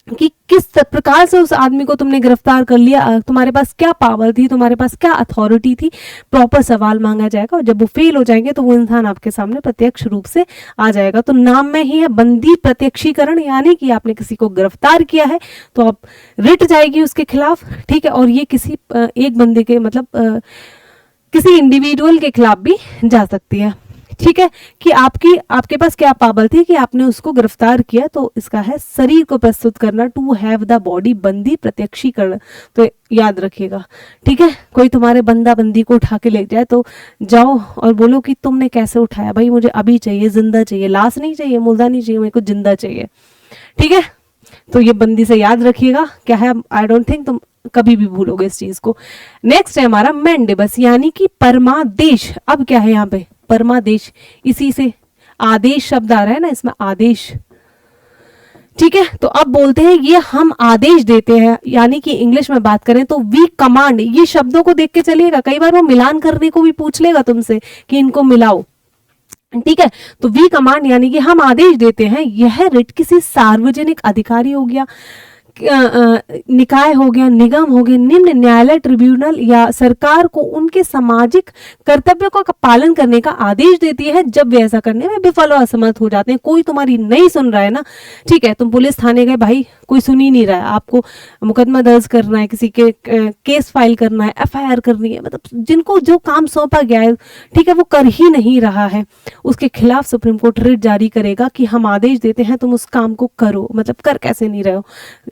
कि किस प्रकार से उस आदमी को तुमने गिरफ्तार कर लिया, तुम्हारे पास क्या पावर थी, तुम्हारे पास क्या अथॉरिटी थी, प्रॉपर सवाल मांगा जाएगा। और जब वो फेल हो जाएंगे तो वो इंसान आपके सामने प्रत्यक्ष रूप से आ जाएगा। तो नाम में ही है बंदी प्रत्यक्षीकरण, यानी कि आपने किसी को गिरफ्तार किया है तो आप रिट जाएगी उसके खिलाफ। ठीक है, और ये किसी एक बंदे के मतलब किसी इंडिविजुअल के खिलाफ भी जा सकती है। ठीक है, कि आपके पास क्या पावर थी कि आपने उसको गिरफ्तार किया, तो इसका है शरीर को प्रस्तुत करना, टू हैव द बॉडी, बंदी प्रत्यक्षीकरण। तो याद रखिएगा। ठीक है, कोई तुम्हारे बंदा बंदी को उठा के ले जाए तो जाओ और बोलो कि तुमने कैसे उठाया, भाई मुझे अभी चाहिए, जिंदा चाहिए, लाश नहीं चाहिए, मुर्दा नहीं चाहिए, मेरे को जिंदा चाहिए। ठीक है, तो ये बंदी से याद रखिएगा क्या है, आई डोंट थिंक तुम कभी भी भूलोगे इस चीज को। नेक्स्ट है हमारा मैंडेबस, यानी कि परमादेश। अब क्या है यहाँ पे, परमादेश, इसी से आदेश शब्द आ रहा है ना, इसमें आदेश। ठीक है, तो अब बोलते हैं ये हम आदेश देते हैं, यानी कि इंग्लिश में बात करें तो वी कमांड। ये शब्दों को देख के चलिएगा, कई बार वो मिलान करने को भी पूछ लेगा तुमसे कि इनको मिलाओ। ठीक है, तो वी कमांड यानी कि हम आदेश देते हैं। यह रिट किसी सार्वजनिक अधिकारी हो गया, निकाय हो गया, निगम हो गया, निम्न न्यायालय, ट्रिब्यूनल या सरकार को उनके सामाजिक कर्तव्यों का पालन करने का आदेश देती है जब वे ऐसा करने में विफल और असमर्थ हो जाते हैं। कोई तुम्हारी नहीं सुन रहा है ना, ठीक है, तुम पुलिस थाने गए, भाई कोई सुन ही नहीं रहा है, आपको मुकदमा दर्ज करना है, किसी के केस फाइल करना है, एफआईआर करनी है, मतलब जिनको जो काम सौंपा गया है, ठीक है, वो कर ही नहीं रहा है, उसके खिलाफ सुप्रीम कोर्ट रिट जारी करेगा कि हम आदेश देते हैं तुम उस काम को करो। मतलब कर कैसे नहीं रहे हो,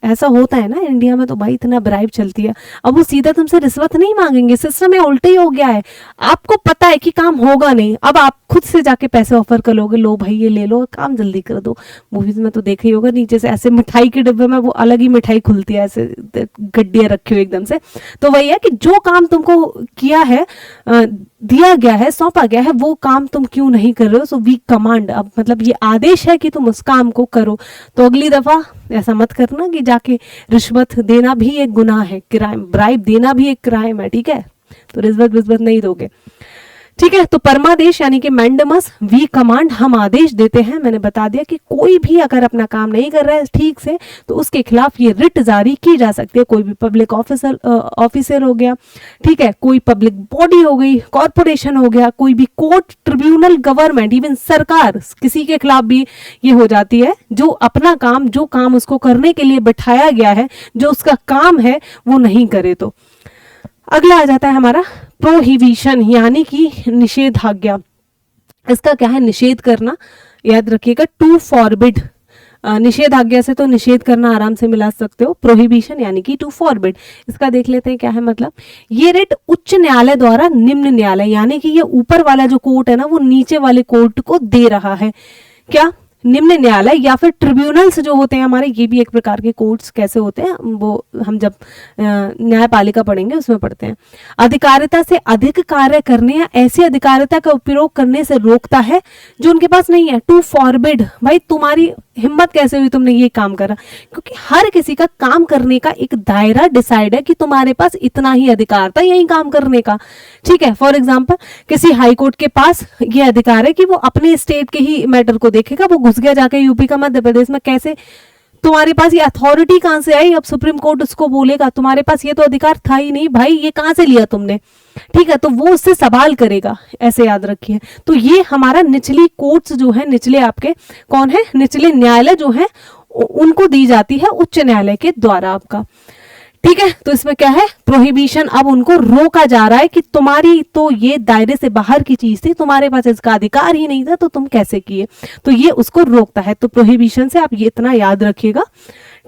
ऐसा होता है ना इंडिया में, तो भाई इतना ब्राइब चलती है। अब वो सीधा तुमसे रिश्वत नहीं मांगेंगे, सिस्टम में उल्टे ही हो गया है। आपको पता है कि काम होगा नहीं, अब आप खुद से जाके पैसे ऑफर कर लोगे, लो भाई ये ले लो, काम जल्दी कर दो। मूवीज में तो देखा ही होगा, नीचे से ऐसे मिठाई के डिब्बे में वो अलग ही मिठाई खुलती है, ऐसे गड्डियां रखी हुई एकदम से। तो वही है कि जो काम तुमको किया है, दिया गया है, सौंपा गया है, वो काम तुम क्यों नहीं कर रहे हो। सो वी कमांड, अब मतलब ये आदेश है कि तुम उस काम को करो। तो अगली दफा ऐसा मत करना कि जाके रिश्वत देना भी एक गुनाह है, क्राइम, ब्राइब देना भी एक क्राइम है। ठीक है, तो रिश्वत नहीं दोगे। ठीक है, तो परमादेश यानी कि मैंडेमस, वी कमांड, हम आदेश देते हैं। मैंने बता दिया कि कोई भी अगर अपना काम नहीं कर रहा है ठीक से तो उसके खिलाफ ये रिट जारी की जा सकती है। कोई भी पब्लिक ऑफिसर हो गया, ठीक है, कोई पब्लिक बॉडी हो गई, कॉर्पोरेशन हो गया, कोई भी कोर्ट, ट्रिब्यूनल, गवर्नमेंट, इवन सरकार, किसी के खिलाफ भी ये हो जाती है जो अपना काम, जो काम उसको करने के लिए बिठाया गया है, जो उसका काम है वो नहीं करे। तो अगला आ जाता है हमारा प्रोहिबिशन, यानी कि निषेधाज्ञा। इसका क्या है, निषेध करना। याद रखिएगा, टू फॉरबिड, निषेधाज्ञा से तो निषेध करना आराम से मिला सकते हो, प्रोहिबिशन यानी कि टू फॉरबिड। इसका देख लेते हैं क्या है मतलब। ये रिट उच्च न्यायालय द्वारा निम्न न्यायालय यानी कि ये ऊपर वाला जो कोर्ट है ना वो नीचे वाले कोर्ट को दे रहा है। क्या? निम्न न्यायालय या फिर ट्रिब्यूनल्स जो होते हैं हमारे, ये भी एक प्रकार के कोर्ट्स कैसे होते हैं वो हम जब न्यायपालिका पढ़ेंगे उसमें पढ़ते हैं। अधिकारिता से अधिक कार्य करने या ऐसी अधिकारिता का उपयोग करने से रोकता है जो उनके पास नहीं है। टू फॉरबिड, भाई तुम्हारी हिम्मत कैसे हुई तुमने ये काम करा? क्योंकि हर किसी का काम करने का एक दायरा डिसाइड है कि तुम्हारे पास इतना ही अधिकार था यही काम करने का। ठीक है, फॉर एग्जाम्पल किसी हाई कोर्ट के पास ये अधिकार है कि वो अपने स्टेट के ही मैटर को देखेगा, वो घुस गया जाके यूपी का मध्य प्रदेश में, कैसे? तुम्हारे पास ये अथॉरिटी कहां से आई? अब सुप्रीम कोर्ट उसको बोलेगा तुम्हारे पास ये तो अधिकार था ही नहीं भाई, ये कहां से लिया तुमने? ठीक है, तो वो उससे सवाल करेगा, ऐसे याद रखिए। तो ये हमारा निचली कोर्ट्स जो है, निचले आपके कौन है? निचले न्यायालय जो है उनको दी जाती है उच्च न्यायालय के द्वारा आपका। ठीक है, तो इसमें क्या है? प्रोहिबिशन। अब उनको रोका जा रहा है कि तुम्हारी तो ये दायरे से बाहर की चीज थी, तुम्हारे पास इसका अधिकार ही नहीं था तो तुम कैसे किए, तो ये उसको रोकता है। तो प्रोहिबिशन से आप ये इतना याद रखिएगा।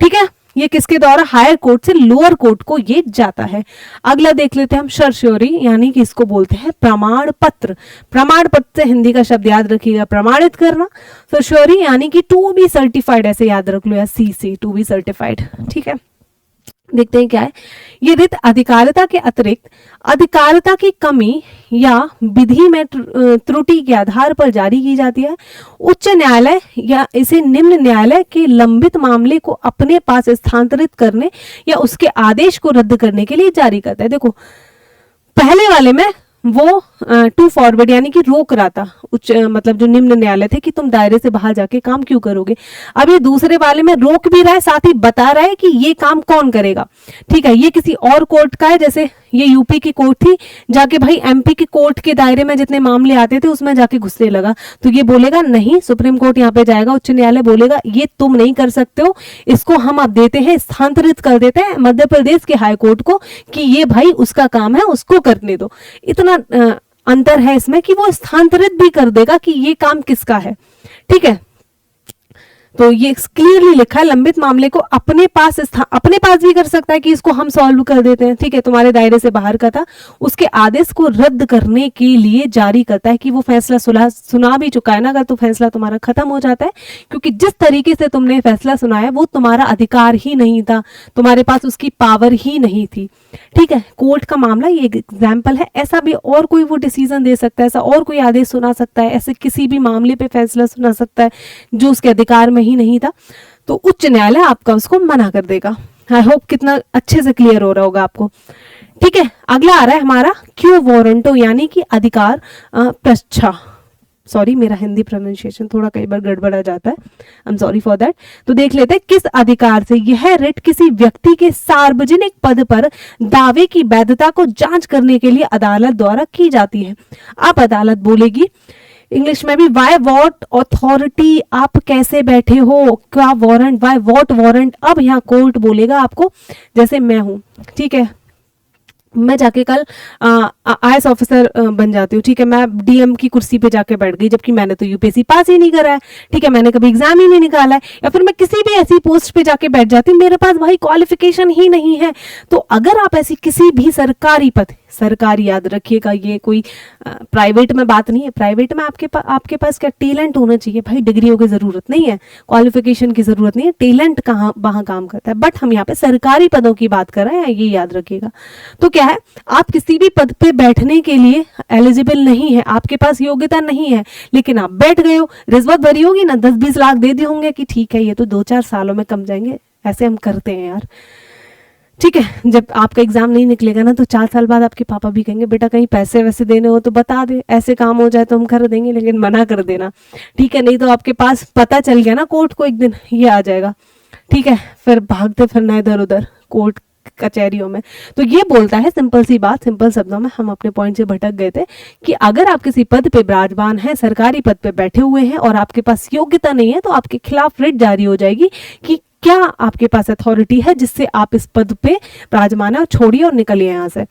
ठीक है, ये किसके द्वारा? हायर कोर्ट से लोअर कोर्ट को ये जाता है। अगला देख लेते हैं हम सर्श्योरी यानी कि इसको बोलते हैं प्रमाण पत्र। प्रमाण पत्र से हिंदी का शब्द याद रखिएगा प्रमाणित करना। सर्श्योरी यानी कि टू बी सर्टिफाइड, ऐसे याद रख लो या सी से टू बी सर्टिफाइड। ठीक है, देखते हैं क्या है। ये रिट अधिकारिता के अतिरिक्त अधिकारिता की कमी या विधि में त्रुटि के आधार पर जारी की जाती है। उच्च न्यायालय या इसे निम्न न्यायालय के लंबित मामले को अपने पास स्थानांतरित करने या उसके आदेश को रद्द करने के लिए जारी करता है। देखो पहले वाले में वो टू फॉरवर्ड यानी कि रोक रहा था, उच्च मतलब जो निम्न न्यायालय थे कि तुम दायरे से बाहर जाके काम क्यों करोगे। अब ये दूसरे वाले में रोक भी रहा है, साथ ही बता रहा है कि ये काम कौन करेगा। ठीक है, ये किसी और कोर्ट का है, जैसे ये यूपी की कोर्ट थी, जाके भाई एमपी की कोर्ट के दायरे में जितने मामले आते थे उसमें जाके घुसने लगा, तो ये बोलेगा नहीं, सुप्रीम कोर्ट यहाँ पे जाएगा, उच्च न्यायालय बोलेगा ये तुम नहीं कर सकते हो, इसको हम अब देते हैं, स्थानांतरित कर देते हैं मध्य प्रदेश के हाई कोर्ट को कि ये भाई उसका काम है, उसको करने दो। इतना अंतर है इसमें कि वो स्थानांतरित भी कर देगा कि ये काम किसका है। ठीक है, तो ये क्लियरली लिखा है लंबित मामले को अपने पास भी कर सकता है कि इसको हम सॉल्व कर देते हैं। ठीक है, तुम्हारे दायरे से बाहर का था, उसके आदेश को रद्द करने के लिए जारी करता है कि वो फैसला सुना भी चुका है ना, अगर तो फैसला तुम्हारा खत्म हो जाता है, क्योंकि जिस तरीके से तुमने फैसला सुनाया वो तुम्हारा अधिकार ही नहीं था, तुम्हारे पास उसकी पावर ही नहीं थी। ठीक है, कोर्ट का मामला ये एक एग्जाम्पल है, ऐसा भी और कोई वो डिसीजन दे सकता है, ऐसा और कोई आदेश सुना सकता है, ऐसे किसी भी मामले पे फैसला सुना सकता है जो उसके अधिकार में ही नहीं था, तो उच्च न्यायालय आपका उसको मना कर देगा। आई होप कितना अच्छे से क्लियर हो रहा होगा आपको। ठीक है, अगला आ रहा है हमारा क्यू वारंटो यानी कि अधिकार प्रच्छा। सॉरी, मेरा हिंदी प्रोनाउंसिएशन थोड़ा कई बार गड़बड़ा जाता है, I am sorry for that. तो देख लेते हैं किस अधिकार से यह रिट किसी व्यक्ति के सार्वजनिक पद पर दावे की वैधता को जांच करने के लिए अदालत द्वारा की जाती है। अब अदालत बोलेगी इंग्लिश में भी वाई वॉट अथॉरिटी, आप कैसे बैठे हो, क्या वारंट, वाई वॉट वारंट। अब यहाँ कोर्ट बोलेगा आपको, जैसे मैं हूं, ठीक है, मैं जाके कल आईएएस ऑफिसर बन जाती हूँ। ठीक है, मैं डीएम की कुर्सी पे जाके बैठ गई, जबकि मैंने तो यूपीएससी पास ही नहीं करा है। ठीक है, मैंने कभी एग्जाम ही नहीं निकाला है, या फिर मैं किसी भी ऐसी पोस्ट पे जाके बैठ जाती हूँ, मेरे पास भाई क्वालिफिकेशन ही नहीं है। तो अगर आप ऐसी किसी भी सरकारी पद, सरकारी याद रखिएगा, ये कोई प्राइवेट में बात नहीं है, प्राइवेट में आपके पास क्या टैलेंट होना चाहिए भाई, डिग्रियों की जरूरत नहीं है, क्वालिफिकेशन की जरूरत नहीं है, टैलेंट कहाँ वहां काम करता है। बट हम यहाँ पे सरकारी पदों की बात कर रहे हैं, ये याद रखिएगा। तो क्या है, आप किसी भी पद पे बैठने के लिए एलिजिबल नहीं है, आपके पास योग्यता नहीं है, लेकिन आप बैठ गए हो, रिश्वत भरी होगी ना, 10-20 लाख दे दिए होंगे कि ठीक है ये तो 2-4 सालों में कम जाएंगे, ऐसे हम करते हैं यार। ठीक है, जब आपका एग्जाम नहीं निकलेगा ना तो 4 साल बाद आपके पापा भी कहेंगे बेटा कहीं पैसे वैसे देने हो तो बता दे, ऐसे काम हो जाए तो हम कर देंगे, लेकिन मना कर देना। ठीक है, नहीं तो आपके पास पता चल गया ना कोर्ट को, एक दिन ये आ जाएगा। ठीक है, फिर भागते फिरना इधर उधर कोर्ट कचहरियों में। तो ये बोलता है, सिंपल सी बात, सिंपल शब्दों में, हम अपने पॉइंट से भटक गए थे, कि अगर आप किसी पद पे विराजमान हैं, सरकारी पद पे बैठे हुए हैं और आपके पास योग्यता नहीं है, तो आपके खिलाफ रिट जारी हो जाएगी कि क्या आपके पास अथॉरिटी है जिससे आप इस पद पे विराजमान है, और छोड़िए और निकलिए यहाँ से।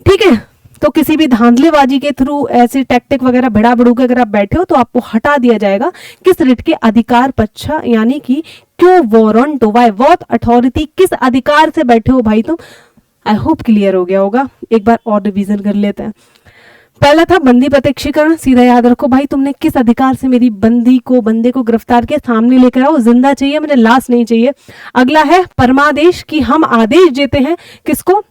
ठीक है, तो किसी भी धांधलेबाजी के थ्रू ऐसे टैक्टिक वगैरह भिड़ा भिड़ू के अगर आप बैठे हो तो आपको हटा दिया जाएगा किस रिट के अधिकार पक्षा, यानी कि क्यों वारंटो, वाई वॉट अथॉरिटी, किस अधिकार से बैठे हो भाई तुम। आई होप क्लियर हो गया होगा। एक बार और रिवीजन कर लेते हैं। पहला था बंदी प्रत्यक्षीकरण, सीधा याद रखो भाई तुमने किस अधिकार से मेरी बंदे को गिरफ्तार किया, सामने लेकर आओ, जिंदा चाहिए मुझे, लाश नहीं चाहिए। अगला है परमादेश, कि हम आदेश देते हैं किसको,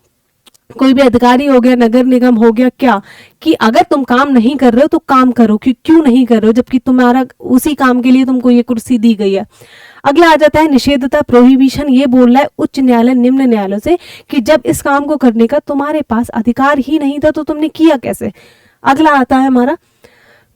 कोई भी अधिकारी हो गया, नगर निगम हो गया, क्या कि अगर तुम काम नहीं कर रहे हो तो काम करो, क्यों नहीं कर रहे हो जबकि तुम्हारा उसी काम के लिए तुमको ये कुर्सी दी गई है। अगला आ जाता है निषेधता, प्रोहिबिशन, ये बोल रहा है उच्च न्यायालय निम्न न्यायालयों से कि जब इस काम को करने का तुम्हारे पास अधिकार ही नहीं था तो तुमने किया कैसे। अगला आता है हमारा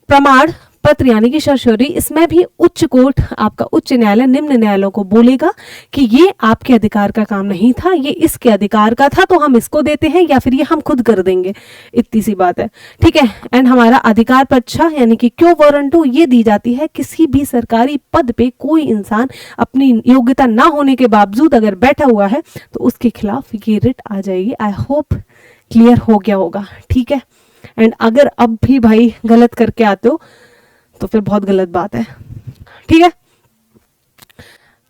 प्रमाण पत्र, यानी कि सर्श्योरी, इसमें भी उच्च कोर्ट, आपका उच्च न्यायालय निम्न न्यायालयों को बोलेगा कि ये आपके अधिकार का काम नहीं था, ये इसके अधिकार का था, तो हम इसको देते हैं या फिर ये हम खुद कर देंगे, इतनी सी बात है, ठीक है। एंड हमारा अधिकार पक्षा, यानी कि क्यों वारंटो, ये दी जाती है किसी भी सरकारी पद पे कोई इंसान अपनी योग्यता ना होने के बावजूद अगर बैठा हुआ है तो उसके खिलाफ ये रिट आ जाएगी। आई होप क्लियर हो गया होगा, ठीक है। एंड अगर अब भी भाई गलत करके आते हो तो फिर बहुत गलत बात है, ठीक है।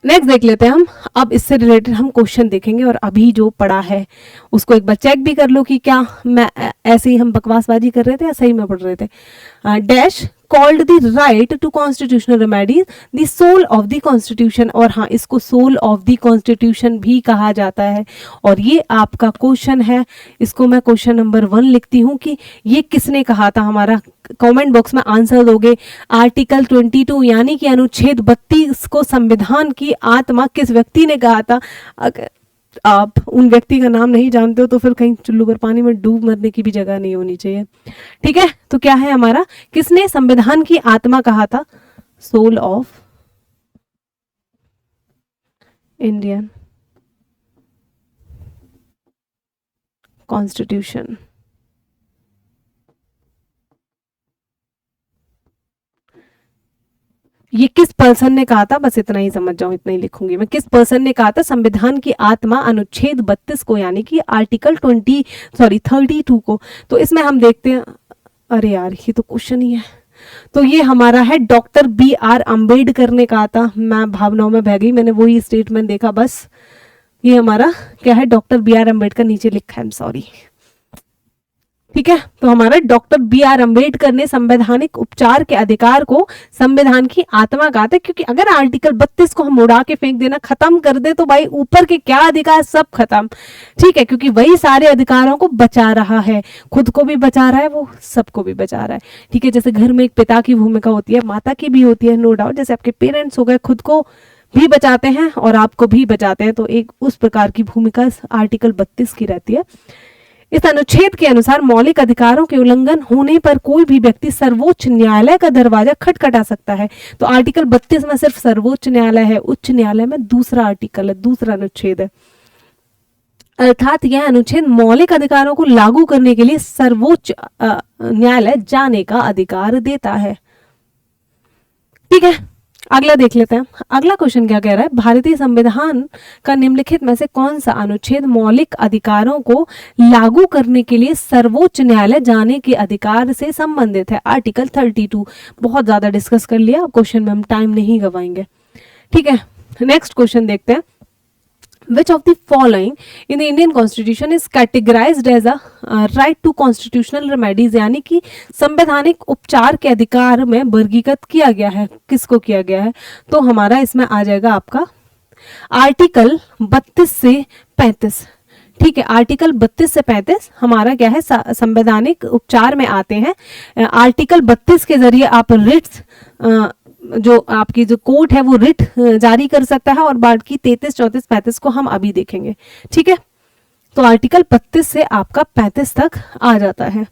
नेक्स्ट देख लेते हैं हम। अब इससे रिलेटेड हम क्वेश्चन देखेंगे और अभी जो पढ़ा है उसको एक बार चेक भी कर लो कि क्या मैं ऐसे ही हम बकवासबाजी कर रहे थे या सही में पढ़ रहे थे। Dash called the right to constitutional remedies the soul of the constitution, और हाँ इसको सोल ऑफ द कॉन्स्टिट्यूशन भी कहा जाता है। और ये आपका क्वेश्चन है, इसको मैं क्वेश्चन नंबर 1 लिखती हूँ कि ये किसने कहा था, हमारा कमेंट बॉक्स में आंसर दोगे। आर्टिकल 22 यानी कि अनुच्छेद 32 को संविधान की आत्मा किस व्यक्ति ने कहा था। अगर आप उन व्यक्ति का नाम नहीं जानते हो तो फिर कहीं चुल्लू पर पानी में डूब मरने की भी जगह नहीं होनी चाहिए, ठीक है। तो क्या है हमारा, किसने संविधान की आत्मा कहा था, सोल ऑफ इंडियन कॉन्स्टिट्यूशन। ये किस पर्सन ने कहा था, बस इतना ही समझ जाओ, इतना ही लिखूंगी मैं, किस पर्सन ने कहा था संविधान की आत्मा अनुच्छेद 32 को, यानी कि आर्टिकल 32 को। तो इसमें हम देखते हैं, अरे यार ये तो क्वेश्चन ही है, तो ये हमारा है डॉक्टर BR अम्बेडकर ने कहा था। मैं भावनाओं में बह गई, मैंने वही स्टेटमेंट देखा बस। ये हमारा क्या है, डॉक्टर BR अम्बेडकर, नीचे लिखा है, सॉरी, ठीक है। तो हमारा डॉक्टर BR अम्बेडकर ने संवैधानिक उपचार के अधिकार को संविधान की आत्मा कहा था, क्योंकि अगर आर्टिकल 32 को हम उड़ा के फेंक देना, खत्म कर दे, तो भाई ऊपर के क्या अधिकार सब खत्म, ठीक है, क्योंकि वही सारे अधिकारों को बचा रहा है, खुद को भी बचा रहा है, वो सबको भी बचा रहा है, ठीक है। जैसे घर में एक पिता की भूमिका होती है, माता की भी होती है, नो डाउट, जैसे आपके पेरेंट्स हो गए, खुद को भी बचाते हैं और आपको भी बचाते हैं, तो एक उस प्रकार की भूमिका आर्टिकल 32 की रहती है। इस अनुच्छेद के अनुसार मौलिक अधिकारों के उल्लंघन होने पर कोई भी व्यक्ति सर्वोच्च न्यायालय का दरवाजा खटखटा सकता है। तो आर्टिकल 32 में सिर्फ सर्वोच्च न्यायालय है, उच्च न्यायालय में दूसरा आर्टिकल है, दूसरा अनुच्छेद है। अर्थात यह अनुच्छेद मौलिक अधिकारों को लागू करने के लिए सर्वोच्च न्यायालय जाने का अधिकार देता है, ठीक है। अगला देख लेते हैं। अगला क्वेश्चन क्या कह रहा है, भारतीय संविधान का निम्नलिखित में से कौन सा अनुच्छेद मौलिक अधिकारों को लागू करने के लिए सर्वोच्च न्यायालय जाने के अधिकार से संबंधित है। आर्टिकल 32। बहुत ज्यादा डिस्कस कर लिया, क्वेश्चन में हम टाइम नहीं गवाएंगे, ठीक है। नेक्स्ट क्वेश्चन देखते हैं। Which of the following in the Indian Constitution is categorized as a right to constitutional remedies, यानी कि संवैधानिक उपचार के अधिकार में वर्गीकृत किया गया है, किसको किया गया है। तो हमारा इसमें आ जाएगा आपका आर्टिकल 32 से 35, ठीक है। आर्टिकल 32 से 35 हमारा क्या है, संवैधानिक उपचार में आते हैं। आर्टिकल 32 के जरिए आप रिट्स, जो आपकी जो कोर्ट है वो रिट जारी कर सकता है, और बाकी 33, 34, 35 को हम अभी देखेंगे, ठीक है। तो आर्टिकल 32 से आपका 35 तक आ जाता है।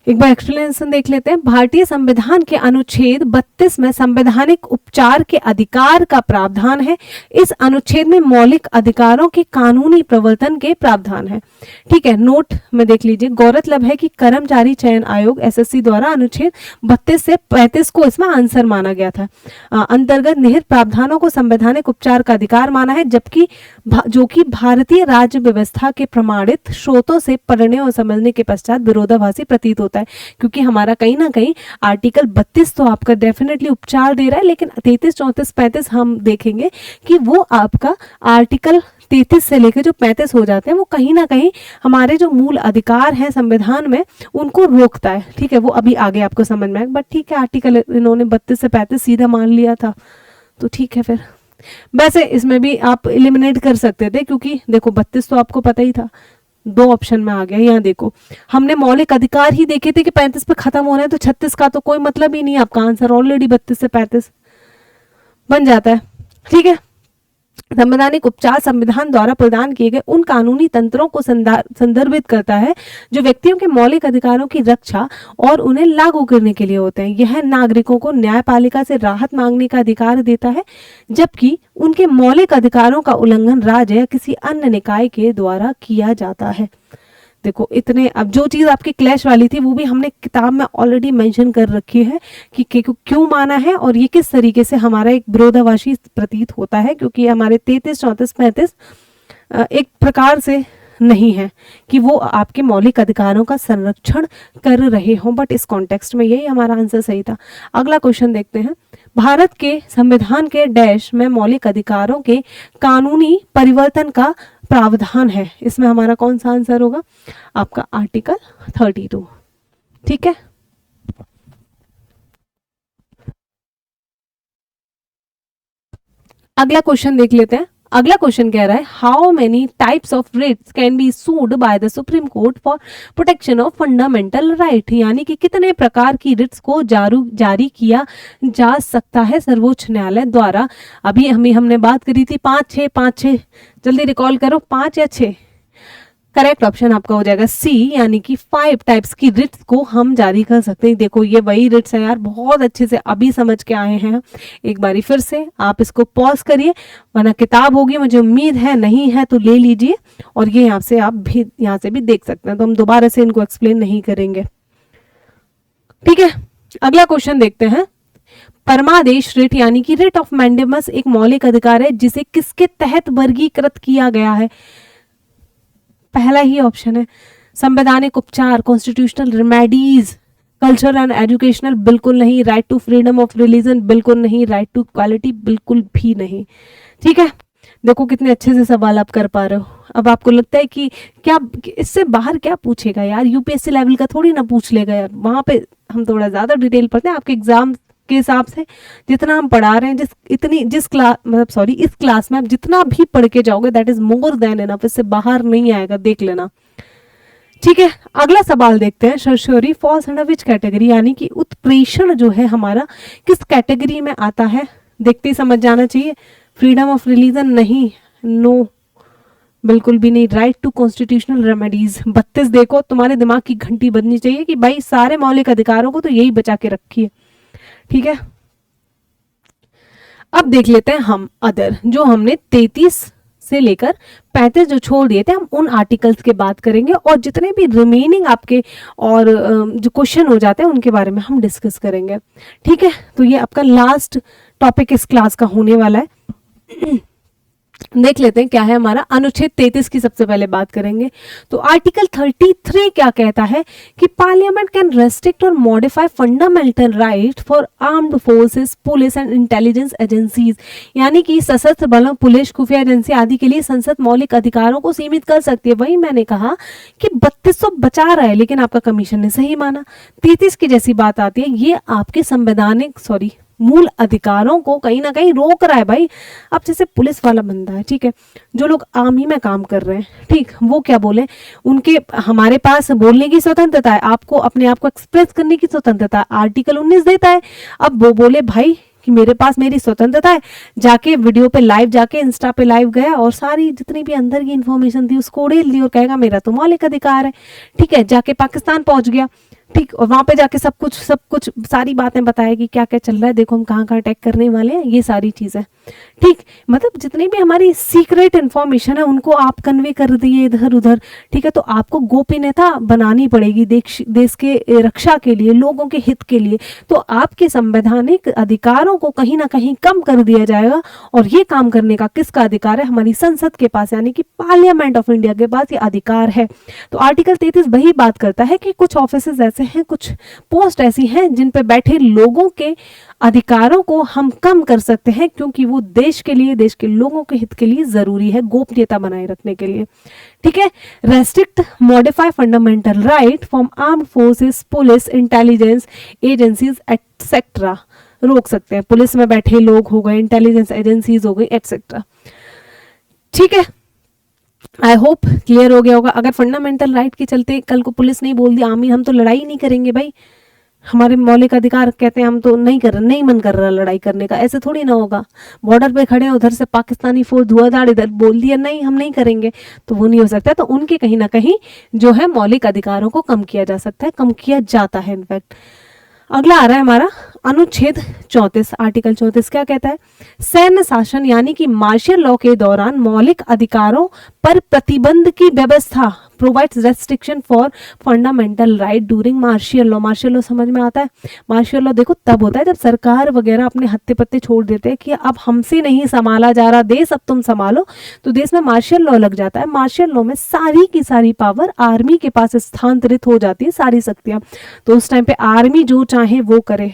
एक बार एक्सप्लेनेशन देख लेते हैं। भारतीय संविधान के अनुच्छेद 32 में संवैधानिक उपचार के अधिकार का प्रावधान है। इस अनुच्छेद में मौलिक अधिकारों के कानूनी प्रवर्तन के प्रावधान है। ठीक है, नोट में देख लीजिए। गौरतलब है कि कर्मचारी चयन आयोग एसएससी द्वारा अनुच्छेद 32 से 35 को इसमें आंसर माना गया था। अंतर्गत निहित प्रावधानों को संवैधानिक उपचार का अधिकार माना है, जबकि जो कि भारतीय राज्य व्यवस्था के प्रमाणित स्रोतों से पढ़ने और समझने के पश्चात विरोधाभासी प्रतीत होता है, क्योंकि हमारा कहीं ना कहीं आर्टिकल 32 तो आपका डेफिनेटली उपचार दे रहा है, लेकिन 33, 34, 35 हम देखेंगे कि वो आपका आर्टिकल 33 से लेकर जो 35 हो जाते हैं वो कहीं ना कहीं हमारे जो मूल अधिकार हैं संविधान में उनको रोकता है। ठीक है, वो अभी आगे आपको समझ में आएगा, बट ठीक है, आर्टिकल इन्होंने 32 से 35 सीधा मान लिया था, तो ठीक है। फिर वैसे इसमें भी आप एलिमिनेट कर सकते थे, क्योंकि देखो 32 तो आपको पता ही था, 2 ऑप्शन में आ गया। यहाँ देखो, हमने मौलिक अधिकार ही देखे थे कि 35 पे खत्म हो रहे हैं, तो 36 का तो कोई मतलब ही नहीं, आपका आंसर ऑलरेडी 32 से 35 बन जाता है। ठीक है, संवैधानिक उपचार संविधान द्वारा प्रदान किए गए उन कानूनी तंत्रों को संदर्भित करता है जो व्यक्तियों के मौलिक अधिकारों की रक्षा और उन्हें लागू करने के लिए होते हैं। यह नागरिकों को न्यायपालिका से राहत मांगने का अधिकार देता है, जबकि उनके मौलिक अधिकारों का उल्लंघन राज्य या किसी अन्य निकाय के द्वारा किया जाता है। देखो इतने, अब जो चीज आपकी क्लैश वाली थी वो भी हमने किताब में ऑलरेडी मेंशन कर रखी है कि क्यों माना है और ये किस तरीके से हमारा एक विरोधाभासी प्रतीत होता है, क्योंकि हमारे 33, 34, 35 एक प्रकार से नहीं है कि वो आपके मौलिक अधिकारों का संरक्षण कर रहे हों, बट इस कॉन्टेक्स्ट में यही हमारा आंसर सही था। अगला क्वेश्चन देखते हैं। भारत के संविधान के डैश में मौलिक अधिकारों के कानूनी परिवर्तन का प्रावधान है। इसमें हमारा कौन सा आंसर होगा? आपका आर्टिकल 32। ठीक है, अगला क्वेश्चन देख लेते हैं। अगला क्वेश्चन कह रहा है, how many types of writs can be sued by the supreme court for protection of fundamental right, यानी कि कितने प्रकार की रिट्स को जारी किया जा सकता है सर्वोच्च न्यायालय द्वारा। अभी हमने बात करी थी 5 6, जल्दी रिकॉल करो, 5 या 6। करेक्ट ऑप्शन आपका हो जाएगा सी, यानी कि 5 टाइप्स की रिट्स को हम जारी कर सकते हैं। देखो ये वही रिट्स है यार, बहुत अच्छे से अभी समझ के आए हैं। एक बारी फिर से आप इसको पॉज करिए, वरना किताब होगी, मुझे उम्मीद है नहीं है तो ले लीजिए, और ये यहाँ से आप भी यहाँ से भी देख सकते हैं, तो हम दोबारा से इनको एक्सप्लेन नहीं करेंगे। ठीक है, अगला क्वेश्चन देखते हैं। परमादेश रिट यानी कि रिट ऑफ मैंडेमस एक मौलिक अधिकार है जिसे किसके तहत वर्गीकृत किया गया है? पहला ही ऑप्शन है संवैधानिक उपचार, constitutional remedies, culture and educational बिल्कुल नहीं, right to freedom of religion बिल्कुल नहीं, राइट टू इक्वालिटी बिल्कुल भी नहीं। ठीक है, देखो कितने अच्छे से सवाल आप कर पा रहे हो। अब आपको लगता है कि क्या इससे बाहर क्या पूछेगा यार, यूपीएससी लेवल का थोड़ी ना पूछ लेगा यार, वहां पे हम थोड़ा ज्यादा डिटेल पढ़ते हैं। आपके एग्जाम के हिसाब से जितना हम पढ़ा रहे हैं, इस क्लास में आप जितना भी पढ़ के जाओगे that is more than enough, इससे बाहर नहीं आएगा, देख लेना। ठीक है, अगला सवाल देखते हैं। Certiorari falls under which category, यानी कि उत्प्रेषण जो है हमारा किस कैटेगरी में आता है? देखते ही समझ जाना चाहिए। फ्रीडम ऑफ रिलीजन नहीं, नो बिल्कुल भी नहीं, राइट टू कॉन्स्टिट्यूशनल रेमेडीज 32। देखो तुम्हारे दिमाग की घंटी बजनी चाहिए कि भाई सारे मौलिक अधिकारों को तो यही बचा के रखिए। ठीक है, अब देख लेते हैं हम अदर, जो हमने 33 से लेकर 35 जो छोड़ दिए थे, हम उन आर्टिकल्स के बात करेंगे, और जितने भी रिमेनिंग आपके और जो क्वेश्चन हो जाते हैं उनके बारे में हम डिस्कस करेंगे। ठीक है, तो ये आपका लास्ट टॉपिक इस क्लास का होने वाला है। देख लेते हैं क्या है हमारा। अनुच्छेद 33 की सबसे पहले बात करेंगे। तो आर्टिकल 33 क्या कहता है कि पार्लियामेंट कैन रेस्ट्रिक्ट और modify fundamental right for armed forces, police and intelligence agencies, यानी कि सशस्त्र बलों, पुलिस, खुफिया एजेंसी आदि के लिए संसद मौलिक अधिकारों को सीमित कर सकती है। वही मैंने कहा कि 3200 बचा रहा है, लेकिन आपका कमीशन ने सही माना। 33 की जैसी बात आती है, ये आपके संवैधानिक मूल अधिकारों को कहीं ना कहीं रोक रहा है भाई। अब जैसे पुलिस वाला बंदा है, ठीक है, जो लोग आर्मी में काम कर रहे हैं, ठीक, वो क्या बोले, उनके हमारे पास बोलने की स्वतंत्रता है, आपको अपने आप को एक्सप्रेस करने की स्वतंत्रता आर्टिकल 19 देता है। अब वो बोले भाई कि मेरे पास मेरी स्वतंत्रता है, जाके वीडियो पे लाइव, जाके इंस्टा पे लाइव गया और सारी जितनी भी अंदर की इंफॉर्मेशन थी उसको उड़ेल दी और कहेगा मेरा तो मौलिक अधिकार है। ठीक है, जाके पाकिस्तान पहुंच गया, ठीक, और वहां पे जाके सब कुछ सारी बातें बताएगी, क्या क्या चल रहा है, देखो हम कहाँ कहाँ अटैक करने वाले हैं, ये सारी चीजें। ठीक, मतलब जितनी भी हमारी सीक्रेट इन्फॉर्मेशन है उनको आप कन्वे कर दिए इधर उधर। ठीक है, तो आपको गोपनीयता बनानी पड़ेगी देश के रक्षा के लिए, लोगों के हित के लिए। तो आपके संवैधानिक अधिकारों को कहीं ना कहीं कम कर दिया जाएगा, और ये काम करने का किसका अधिकार है? हमारी संसद के पास, यानी कि पार्लियामेंट ऑफ इंडिया के पास ये अधिकार है। तो आर्टिकल 33 वही बात करता है कि कुछ ऑफिसेज ऐसे हैं, कुछ पोस्ट ऐसी हैं जिन पे बैठे लोगों के अधिकारों को हम कम कर सकते हैं, क्योंकि वो देश के लिए, देश के लोगों के हित के लिए जरूरी है, गोपनीयता बनाए रखने के लिए। ठीक है, restrict modify fundamental right from armed forces, police, intelligence agencies etcetera, रोक सकते हैं। पुलिस में बैठे लोग हो गए, इंटेलिजेंस एजेंसीज हो गई, एटसेट्रा। ठीक है, आई होप क्लियर हो गया होगा। अगर फंडामेंटल राइट के चलते कल को पुलिस नहीं बोल दिया आमिर हम तो लड़ाई नहीं करेंगे भाई, हमारे मौलिक अधिकार कहते हैं हम तो नहीं मन कर रहा लड़ाई करने का, ऐसे थोड़ी ना होगा। बॉर्डर पे खड़े हैं, उधर से पाकिस्तानी फोर्स धुआंधार इधर बोल दिया नहीं हम नहीं करेंगे, तो वो नहीं हो सकता। तो उनके कहीं ना कहीं जो है मौलिक अधिकारों को कम किया जा सकता है, कम किया जाता है इनफैक्ट। अगला आ रहा है हमारा अनुच्छेद 34, आर्टिकल 34 क्या कहता है? सैन्य शासन यानी कि मार्शल लॉ के दौरान मौलिक अधिकारों पर प्रतिबंध की व्यवस्था, provides restriction for fundamental right during martial law. Martial law समझ में आता है? मार्शल लॉ देखो तब होता है जब सरकार वगैरह अपने हत्थे पत्ते छोड़ देते हैं कि अब हमसे नहीं संभाला जा रहा देश, अब तुम संभालो, तो देश में मार्शल लॉ लग जाता है। मार्शल लॉ में सारी की सारी पावर आर्मी के पास स्थानांतरित हो जाती है, सारी शक्तियां, तो उस टाइम पे आर्मी जो चाहे वो करे।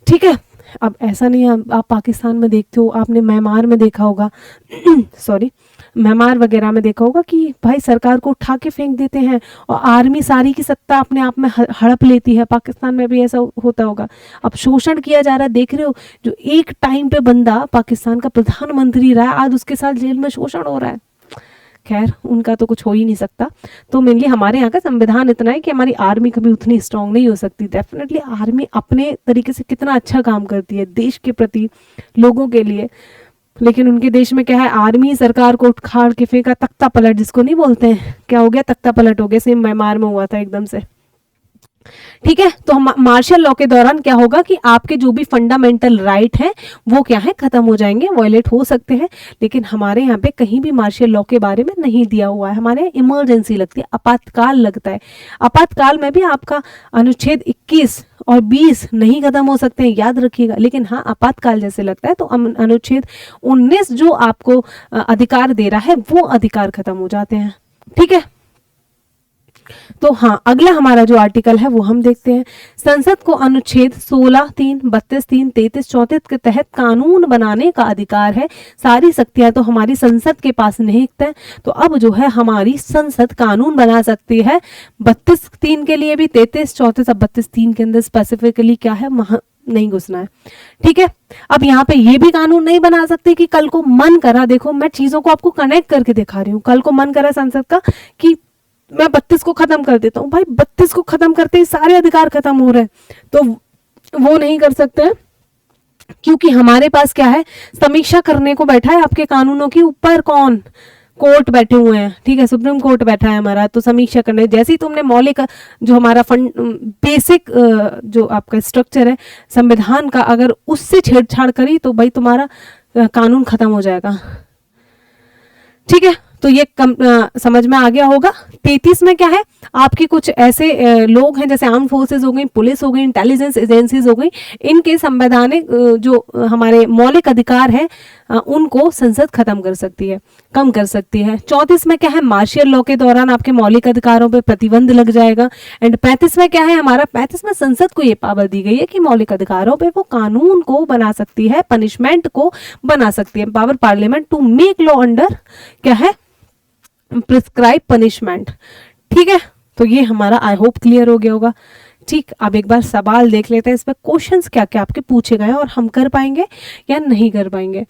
ठीक है, अब ऐसा नहीं है, आप पाकिस्तान में देखते हो, आपने म्यांमार में देखा होगा सॉरी म्यांमार वगैरह में देखा होगा कि भाई सरकार को उठा के फेंक देते हैं और आर्मी सारी की सत्ता अपने आप में हड़प लेती है। पाकिस्तान में भी ऐसा होता होगा। अब शोषण किया जा रहा है, देख रहे हो, जो एक टाइम पे बंदा पाकिस्तान का प्रधानमंत्री रहा है आज उसके साथ जेल में शोषण हो रहा है। खैर उनका तो कुछ हो ही नहीं सकता। तो मेनली हमारे यहाँ का संविधान इतना है कि हमारी आर्मी कभी उतनी स्ट्रांग नहीं हो सकती। डेफिनेटली आर्मी अपने तरीके से कितना अच्छा काम करती है देश के प्रति, लोगों के लिए, लेकिन उनके देश में क्या है, आर्मी सरकार को उखाड़ के फेंका, तख्ता पलट जिसको नहीं बोलते हैं, क्या हो गया, तख्ता पलट हो गया। सेम म्यांमार में हुआ था एकदम से। ठीक है, तो मार्शल लॉ के दौरान क्या होगा कि आपके जो भी फंडामेंटल राइट हैं वो क्या है, खत्म हो जाएंगे, वायलेट हो सकते हैं। लेकिन हमारे यहाँ पे कहीं भी मार्शल लॉ के बारे में नहीं दिया हुआ है, हमारे यहाँ इमरजेंसी लगती है, आपातकाल लगता है। आपातकाल में भी आपका अनुच्छेद 21 और 20 नहीं खत्म हो सकते हैं, याद रखिएगा। लेकिन हाँ, आपातकाल जैसे लगता है तो अनुच्छेद 19 जो आपको अधिकार दे रहा है वो अधिकार खत्म हो जाते हैं। ठीक है, तो हाँ, अगला हमारा जो आर्टिकल है वो हम देखते हैं। संसद को अनुच्छेद 16, 3, 32, 3, 33, 34 के तहत कानून बनाने का अधिकार है। सारी शक्तियां तो हमारी संसद के पास निहित है। तो अब जो है हमारी संसद कानून बना सकती है 32(3) के लिए भी, 33, 34, अब 32(3) के अंदर स्पेसिफिकली क्या है नहीं घुसना है। ठीक है, अब यहाँ पे ये भी कानून नहीं बना सकते कि कल को मन करा, देखो मैं चीजों को आपको कनेक्ट करके दिखा रही हूँ, कल को मन करा संसद का कि मैं 32 को खत्म कर देता हूँ, भाई 32 को खत्म करते ही सारे अधिकार खत्म हो रहे हैं, तो वो नहीं कर सकते हैं, क्योंकि हमारे पास क्या है, समीक्षा करने को बैठा है आपके कानूनों के ऊपर कौन, कोर्ट बैठे हुए हैं। ठीक है, सुप्रीम कोर्ट बैठा है हमारा, तो समीक्षा करने, जैसे ही तुमने मौलिक जो हमारा बेसिक जो आपका स्ट्रक्चर है संविधान का, अगर उससे छेड़छाड़ करी तो भाई तुम्हारा कानून खत्म हो जाएगा। ठीक है, तो ये समझ में आ गया होगा। 33 में क्या है, आपके कुछ ऐसे लोग हैं जैसे आर्म फोर्सेस हो गई, पुलिस हो गई, इंटेलिजेंस एजेंसीज हो गई, इनके संवैधानिक जो हमारे मौलिक अधिकार है उनको संसद खत्म कर सकती है, कम कर सकती है। 34 में क्या है, मार्शल लॉ के दौरान आपके मौलिक अधिकारों पे प्रतिबंध लग जाएगा। एंड 35 में क्या है हमारा, 35 में संसद को ये पावर दी गई है कि मौलिक अधिकारों पे वो कानून को बना सकती है, पनिशमेंट को बना सकती है। Power parliament to make law under क्या है, प्रिस्क्राइब पनिशमेंट। ठीक है, तो ये हमारा आई होप क्लियर हो गया होगा। ठीक, अब एक बार सवाल देख लेते हैं, इस पर क्वेश्चंस क्या क्या आपके पूछे गए और हम कर पाएंगे या नहीं कर पाएंगे।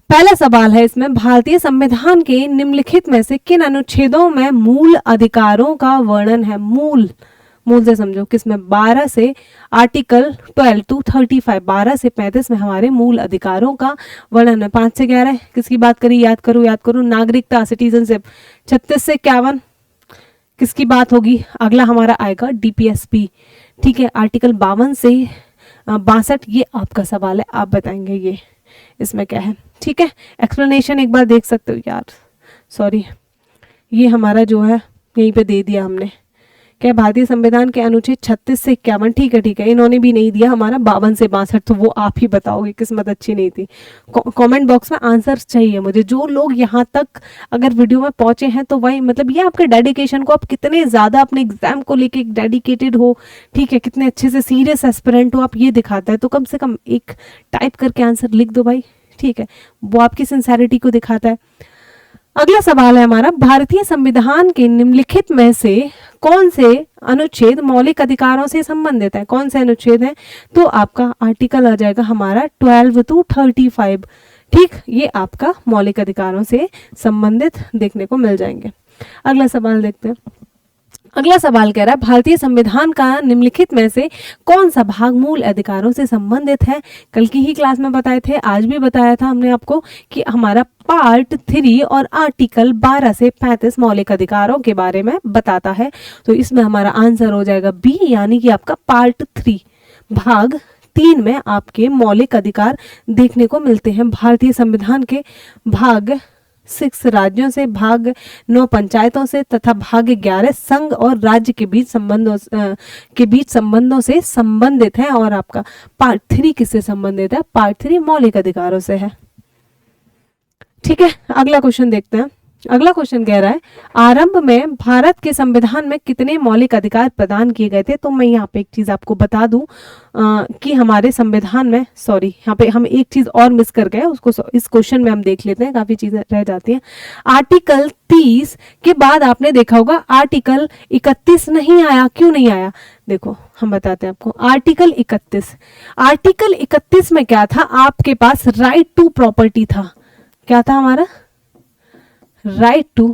पहला सवाल है इसमें, भारतीय संविधान के निम्नलिखित में से किन अनुच्छेदों में मूल अधिकारों का वर्णन है। मूल से समझो किसमें, 12 से आर्टिकल 12 to 35, 12 से 35 में हमारे मूल अधिकारों का वर्णन है। 5 से 11 किसकी बात करी, याद करो। नागरिकता, सिटीजनशिप। 36 से 51 किसकी बात होगी? अगला हमारा आएगा डीपीएसपी, ठीक है, आर्टिकल 52 से 62, ये आपका सवाल है, आप बताएंगे ये इसमें क्या है, ठीक है। एक्सप्लेनेशन एक बार देख सकते हो यार, सॉरी, ये हमारा जो है यहीं पे दे दिया हमने, क्या भारतीय संविधान के अनुच्छेद 36 से 51, ठीक है ठीक है, इन्होंने भी नहीं दिया हमारा 52 से 62, तो वो आप ही बताओगे, किस्मत अच्छी नहीं थी। कमेंट बॉक्स में आंसर्स चाहिए मुझे, जो लोग यहाँ तक अगर वीडियो में पहुंचे हैं तो वही मतलब ये आपके डेडिकेशन को, आप कितने ज़्यादा अपने एग्जाम को लेके डेडिकेटेड हो, ठीक है, कितने अच्छे से सीरियस एस्पिरेंट हो आप, ये दिखाता है। तो कम से कम एक टाइप करके आंसर लिख दो भाई, ठीक है, वो आपकी सिंसेरिटी को दिखाता है। अगला सवाल है हमारा, भारतीय संविधान के निम्नलिखित में से कौन से अनुच्छेद मौलिक अधिकारों से संबंधित है? कौन से अनुच्छेद है? तो आपका आर्टिकल आ जाएगा हमारा 12 to 35, ठीक, ये आपका मौलिक अधिकारों से संबंधित देखने को मिल जाएंगे। अगला सवाल देखते हैं। अगला सवाल कह रहा है, भारतीय संविधान का निम्नलिखित में से कौन सा भाग मूल अधिकारों से संबंधित है? कल की ही क्लास में बताए थे, आज भी बताया था हमने आपको कि हमारा पार्ट 3 और आर्टिकल 12 से 35 मौलिक अधिकारों के बारे में बताता है। तो इसमें हमारा आंसर हो जाएगा बी, यानी कि आपका पार्ट 3 भाग 3 में आपके मौलिक अधिकार देखने को मिलते हैं। भारतीय संविधान के भाग 6 राज्यों से, भाग 9 पंचायतों से तथा भाग 11 संघ और राज्य के बीच संबंधों से संबंधित है। और आपका पार्ट 3 किससे संबंधित है? पार्ट 3 मौलिक अधिकारों से है, ठीक है। अगला क्वेश्चन देखते हैं। अगला क्वेश्चन कह रहा है, आरंभ में भारत के संविधान में कितने मौलिक अधिकार प्रदान किए गए थे? तो मैं यहाँ पे एक चीज आपको बता दूं कि हमारे संविधान में, सॉरी यहाँ पे हम एक चीज और मिस कर गए, उसको इस क्वेश्चन में हम देख लेते हैं, काफी चीजें रह जाती हैं। आर्टिकल 30 के बाद आपने देखा होगा आर्टिकल 31 नहीं आया, क्यों नहीं आया? देखो हम बताते हैं आपको। आर्टिकल 31 में क्या था? आपके पास राइट टू प्रॉपर्टी था। क्या था हमारा? राइट टू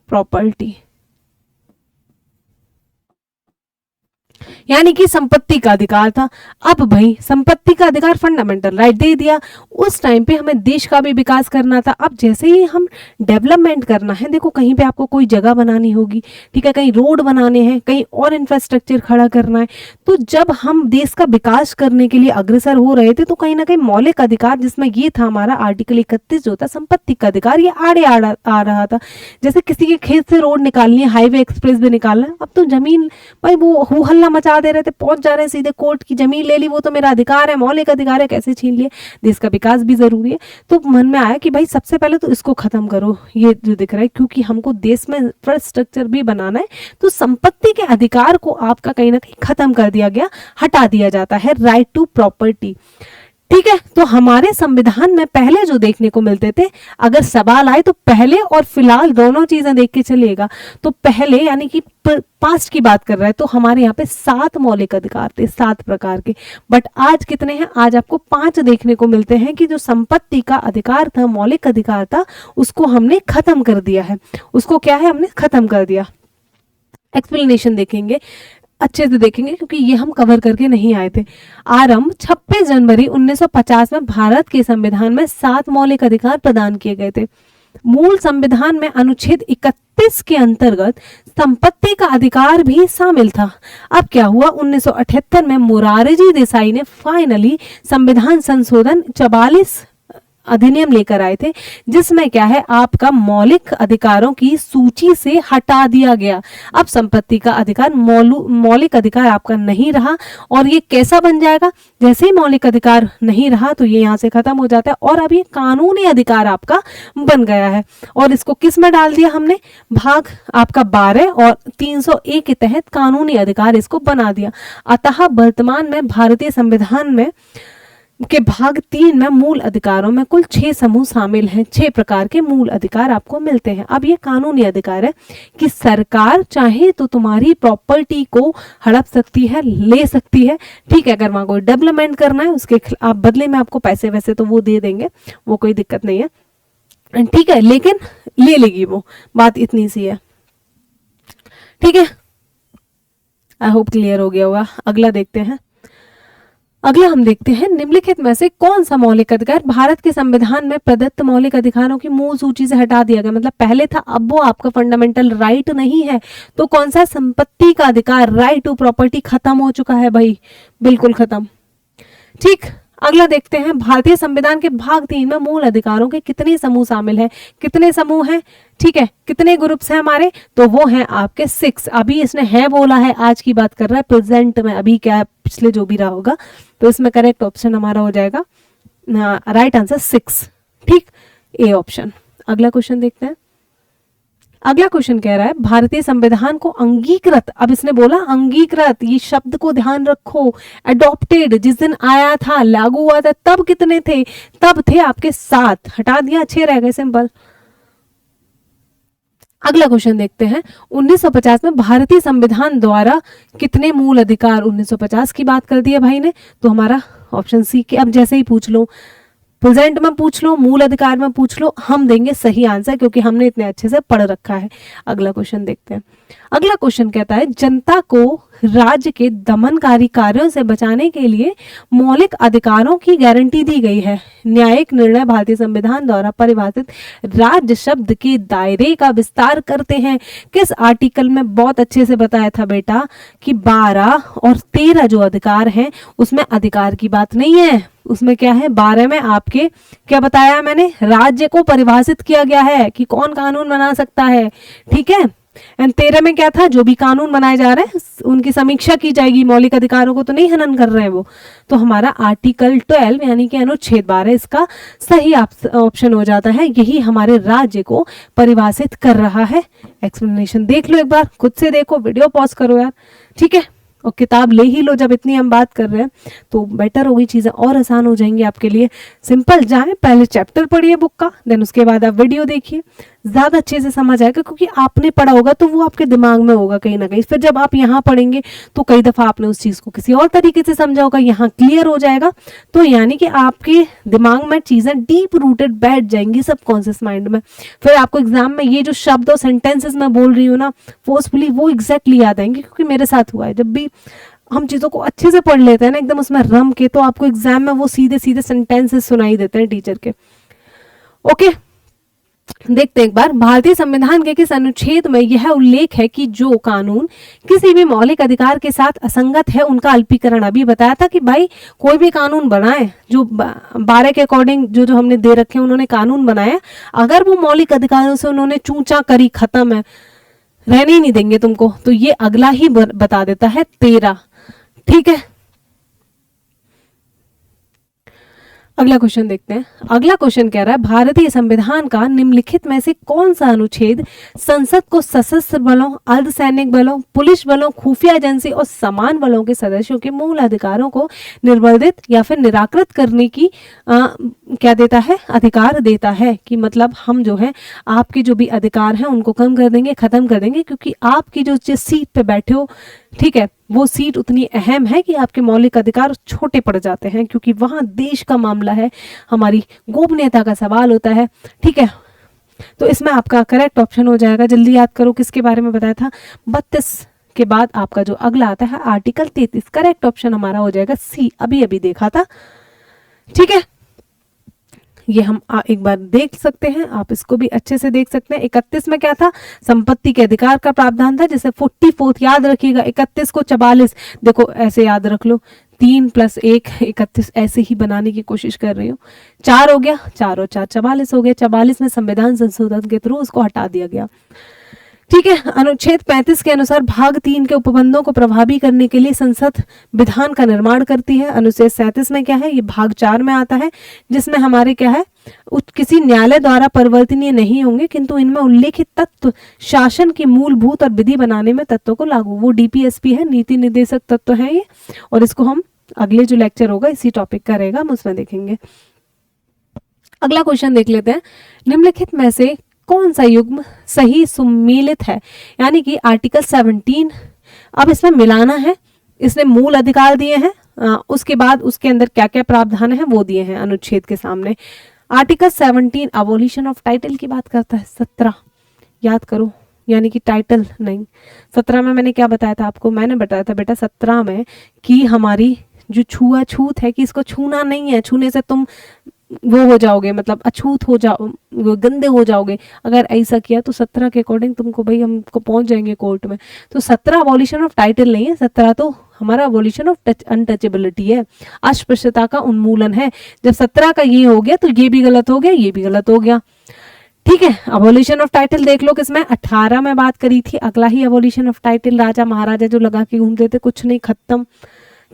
प्रॉपर्टी, यानी कि संपत्ति का अधिकार था। अब भाई संपत्ति का अधिकार फंडामेंटल राइट दे दिया, उस टाइम पे हमें देश का भी विकास करना था। अब जैसे ही हम डेवलपमेंट करना है, देखो कहीं पे आपको कोई जगह बनानी होगी, ठीक है, कहीं रोड बनाने हैं, कहीं और इंफ्रास्ट्रक्चर खड़ा करना है, तो जब हम देश का विकास करने के लिए अग्रसर हो रहे थे तो कहीं ना कहीं मौलिक अधिकार, जिसमें ये था हमारा आर्टिकल 31 जो था संपत्ति का अधिकार, ये आड़े आ रहा था। जैसे किसी के खेत से रोड निकालनी है, हाईवे एक्सप्रेस भी निकालना है, अब तो जमीन भाई वो हु हल्ला मचा दे रहे थे, पहुंच जा रहे हैं सीधे कोर्ट की, जमीन ले ली, वो तो मेरा अधिकार है, मौलिक अधिकार है, कैसे छीन लिए? देश का विकास भी जरूरी है। तो मन में आया कि भाई सबसे पहले तो इसको खत्म करो, ये जो दिख रहा है, क्योंकि हमको देश में इंफ्रास्ट्रक्चर भी बनाना है, तो संपत्ति के अधिकार को आपका कहीं ना कहीं खत्म कर दिया गया, हटा दिया जाता है, राइट टू प्रॉपर्टी, ठीक है। तो हमारे संविधान में पहले जो देखने को मिलते थे, अगर सवाल आए तो पहले और फिलहाल दोनों चीजें देख के चलिएगा। तो पहले यानी कि पास्ट की बात कर रहा है, तो हमारे यहाँ पे 7 मौलिक अधिकार थे, 7 प्रकार के, बट आज कितने हैं? आज आपको 5 देखने को मिलते हैं कि जो संपत्ति का अधिकार था, मौलिक अधिकार था, उसको हमने खत्म कर दिया है। उसको क्या है? हमने खत्म कर दिया। एक्सप्लेनेशन देखेंगे, अच्छे से देखेंगे, क्योंकि ये हम कवर करके नहीं आए थे। आरंभ 26 जनवरी 1950 में भारत के संविधान में 7 मौलिक अधिकार प्रदान किए गए थे। मूल संविधान में अनुच्छेद 31 के अंतर्गत संपत्ति का अधिकार भी शामिल था। अब क्या हुआ? 1978 में मोरारजी देसाई ने फाइनली संविधान संशोधन 44 अधिनियम लेकर आए थे, जिसमें क्या है, आपका मौलिक अधिकारों की सूची से हटा दिया गया। अब संपत्ति का अधिकार मौलिक अधिकार आपका नहीं रहा, और ये कैसा बन जाएगा? जैसे ही मौलिक अधिकार नहीं रहा तो ये यहाँ से खत्म हो जाता है, और अब ये कानूनी अधिकार आपका बन गया है। और इसको किस में डाल दिया हमने? भाग आपका 12 और 301 के तहत कानूनी अधिकार इसको बना दिया। अतः वर्तमान में भारतीय संविधान में के भाग 3 में मूल अधिकारों में कुल 6 समूह शामिल हैं। 6 प्रकार के मूल अधिकार आपको मिलते हैं। अब ये कानूनी अधिकार है कि सरकार चाहे तो तुम्हारी प्रॉपर्टी को हड़प सकती है, ले सकती है, ठीक है। अगर वहां कोई डेवलपमेंट करना है, उसके आप बदले में आपको पैसे वैसे तो वो दे देंगे, वो कोई दिक्कत नहीं है, ठीक है, लेकिन ले लेगी वो, बात इतनी सी है, ठीक है। आई होप क्लियर हो गया होगा। अगला देखते हैं। अगला हम देखते हैं निम्नलिखित में से कौन सा मौलिक अधिकार भारत के संविधान में प्रदत्त मौलिक अधिकारों की मूल सूची से हटा दिया गया। मतलब पहले था, अब वो आपका फंडामेंटल राइट नहीं है। तो कौन सा? संपत्ति का अधिकार, राइट टू प्रॉपर्टी खत्म हो चुका है भाई, बिल्कुल खत्म। ठीक, अगला देखते हैं भारतीय संविधान के भाग 3 में मूल अधिकारों के कितने समूह शामिल हैं? कितने समूह हैं? ठीक है, कितने ग्रुप्स हैं हमारे? तो वो हैं आपके 6। अभी इसने है बोला है, आज की बात कर रहा है, प्रेजेंट में अभी क्या है, पिछले जो भी रहा होगा। तो इसमें करेक्ट ऑप्शन हमारा हो जाएगा राइट आंसर 6। ठीक, ए ऑप्शन। अगला क्वेश्चन देखते हैं। अगला क्वेश्चन कह रहा है भारतीय संविधान को अंगीकृत, अब इसने बोला अंगीकृत, ये शब्द को ध्यान रखो। अडॉप्टेड जिस दिन आया था, लागू हुआ था, तब कितने थे? तब थे आपके 7, हटा दिया, 6 रह गए, सिंपल। अगला क्वेश्चन देखते हैं 1950 में भारतीय संविधान द्वारा कितने मूल अधिकार, 1950 की बात कर दी है भाई ने, तो हमारा ऑप्शन सी के, अब जैसे ही पूछ लो, प्रेजेंट में पूछ लो, मूल अधिकार में पूछ लो, हम देंगे सही आंसर क्योंकि हमने इतने अच्छे से पढ़ रखा है। अगला क्वेश्चन देखते हैं। अगला क्वेश्चन कहता है जनता को राज्य के दमनकारी कार्यों से बचाने के लिए मौलिक अधिकारों की गारंटी दी गई है। न्यायिक निर्णय भारतीय संविधान द्वारा परिभाषित राज्य शब्द के दायरे का विस्तार करते हैं। किस आर्टिकल में? बहुत अच्छे से बताया था बेटा कि 12 और 13 जो अधिकार हैं उसमें अधिकार की बात नहीं है, उसमें क्या है, 12 में आपके क्या बताया मैंने, राज्य को परिभाषित किया गया है कि कौन कानून बना सकता है। ठीक है, एंड 13 में क्या था, जो भी कानून बनाए जा रहे हैं उनकी समीक्षा की जाएगी, मौलिक अधिकारों को तो नहीं हनन कर रहे हैं वो। तो हमारा आर्टिकल 12 यानी कि अनुच्छेद 12 इसका सही ऑप्शन हो जाता है। यही हमारे राज्य को परिभाषित कर रहा है। एक्सप्लेनेशन देख लो एक बार, खुद से देखो, वीडियो पॉज करो यार। ठीक है, और किताब ले ही लो, जब इतनी हम बात कर रहे हैं तो बेटर होगी, चीज़ें और आसान हो जाएंगी आपके लिए। सिंपल जाएं, पहले चैप्टर पढ़िए बुक का, देन उसके बाद आप वीडियो देखिए, ज़्यादा अच्छे से समझ आएगा क्योंकि आपने पढ़ा होगा तो वो आपके दिमाग में होगा कहीं ना कहीं। फिर जब आप यहाँ पढ़ेंगे तो कई दफ़ा आपने उस चीज़ को किसी और तरीके से समझा होगा, यहाँ क्लियर हो जाएगा। तो यानी कि आपके दिमाग में चीज़ें डीप रूटेड बैठ जाएंगी सबकॉन्शियस माइंड में। फिर आपको एग्जाम में ये जो शब्द और सेंटेंसेस मैं बोल रही हूँ ना फोर्सफुली, वो एग्जैक्टली याद आएंगे क्योंकि मेरे साथ हुआ है। जब भी हम चीज़ों को अच्छे से पढ़ लेते हैं ना एकदम उसमें रम के, तो आपको एग्जाम में वो सीधे सीधे सेंटेंसेस सुनाई देते हैं टीचर के। ओके, देखते हैं एक बार भारतीय संविधान के किस अनुच्छेद में यह उल्लेख है कि जो कानून किसी भी मौलिक अधिकार के साथ असंगत है उनका अल्पीकरण। अभी बताया था कि भाई कोई भी कानून बनाए, जो 12 के अकॉर्डिंग जो जो हमने दे रखे हैं उन्होंने कानून बनाया, अगर वो मौलिक अधिकारों से उन्होंने चूचा करी, खत्म है, रहने ही नहीं देंगे तुमको। तो ये अगला ही बता देता है 13। ठीक है, अगला क्वेश्चन देखते हैं। अगला क्वेश्चन कह रहा है भारतीय संविधान का निम्नलिखित में से कौन सा अनुच्छेद संसद को सशस्त्र बलों, अर्धसैनिक बलों, पुलिस बलों, खुफिया एजेंसी और समान बलों के सदस्यों के मूल अधिकारों को निर्वर्धित या फिर निराकृत करने की क्या देता है, अधिकार देता है। कि मतलब हम जो है आपके जो भी अधिकार हैं उनको कम कर देंगे, खत्म कर देंगे, क्योंकि आपकी जो जिस सीट पे बैठे हो, ठीक है, वो सीट उतनी अहम है कि आपके मौलिक अधिकार छोटे पड़ जाते हैं, क्योंकि वहां देश का मामला है, हमारी गोपनीयता का सवाल होता है। ठीक है, तो इसमें आपका करेक्ट ऑप्शन हो जाएगा, जल्दी याद करो किसके बारे में बताया था, 32 के बाद आपका जो अगला आता है आर्टिकल 33। करेक्ट ऑप्शन हमारा हो जाएगा सी, अभी अभी देखा था। ठीक है, ये हम एक बार देख सकते हैं, आप इसको भी अच्छे से देख सकते हैं। 31 में क्या था, संपत्ति के अधिकार का प्रावधान था, जैसे 44 याद रखिएगा, 31 को 44, देखो ऐसे याद रख लो, 3 + 1 31 ऐसे ही बनाने की कोशिश कर रही हूँ। 4 हो गया, 4 और 4 44 हो गया, 44 में संविधान संशोधन के थ्रू उसको हटा दिया गया। ठीक है, अनुच्छेद 35 के अनुसार भाग 3 के उपबंधों को प्रभावी करने के लिए संसद विधान का निर्माण करती है। अनुच्छेद 37 में क्या है, ये भाग 4 में आता है, जिसमें हमारे क्या है, किसी न्यायालय द्वारा परिवर्तनीय नहीं होंगे, किंतु इनमें उल्लेखित तत्व शासन की मूलभूत और विधि बनाने में तत्वों को लागू, वो डीपीएसपी है, नीति निर्देशक तत्व है ये, और इसको हम अगले जो लेक्चर होगा इसी टॉपिक का रहेगा, हम उसमें देखेंगे। अगला क्वेश्चन देख लेते हैं, निम्नलिखित में से कौन सा युग्म सही सुमेलित है, यानी कि आर्टिकल 17। अब इसमें मिलाना है, इसने मूल अधिकार दिए हैं, उसके बाद उसके अंदर क्या क्या प्रावधान है वो दिए हैं अनुच्छेद के सामने। आर्टिकल 17 अबोलिशन ऑफ टाइटल की बात करता है। 17 याद करो, यानी कि टाइटल नहीं। 17 में मैंने क्या बताया था आपको, मैंने बताया था बेटा 17 में कि हमारी जो छुआछूत है कि इसको छूना नहीं है, छूने से तुम वो हो जाओगे, मतलब अछूत हो जाओ, गंदे हो जाओगे। अगर ऐसा किया तो 17 के अकॉर्डिंग तुमको भाई हमको पहुंच जाएंगे कोर्ट में। तो 17 अबॉलिशन ऑफ टाइटल नहीं है, 17 तो हमारा अबॉलिशन ऑफ अनटचेबिलिटी है, अस्पृश्यता का उन्मूलन है। जब 17 का ये हो गया तो ये भी गलत हो गया, ये भी गलत हो गया। ठीक है, अबॉलिशन ऑफ टाइटल देख लो किसमें, 18 में बात करी थी। अगला ही अबॉलिशन ऑफ टाइटल, राजा महाराजा जो लगा के घूमते थे, कुछ नहीं, खत्म।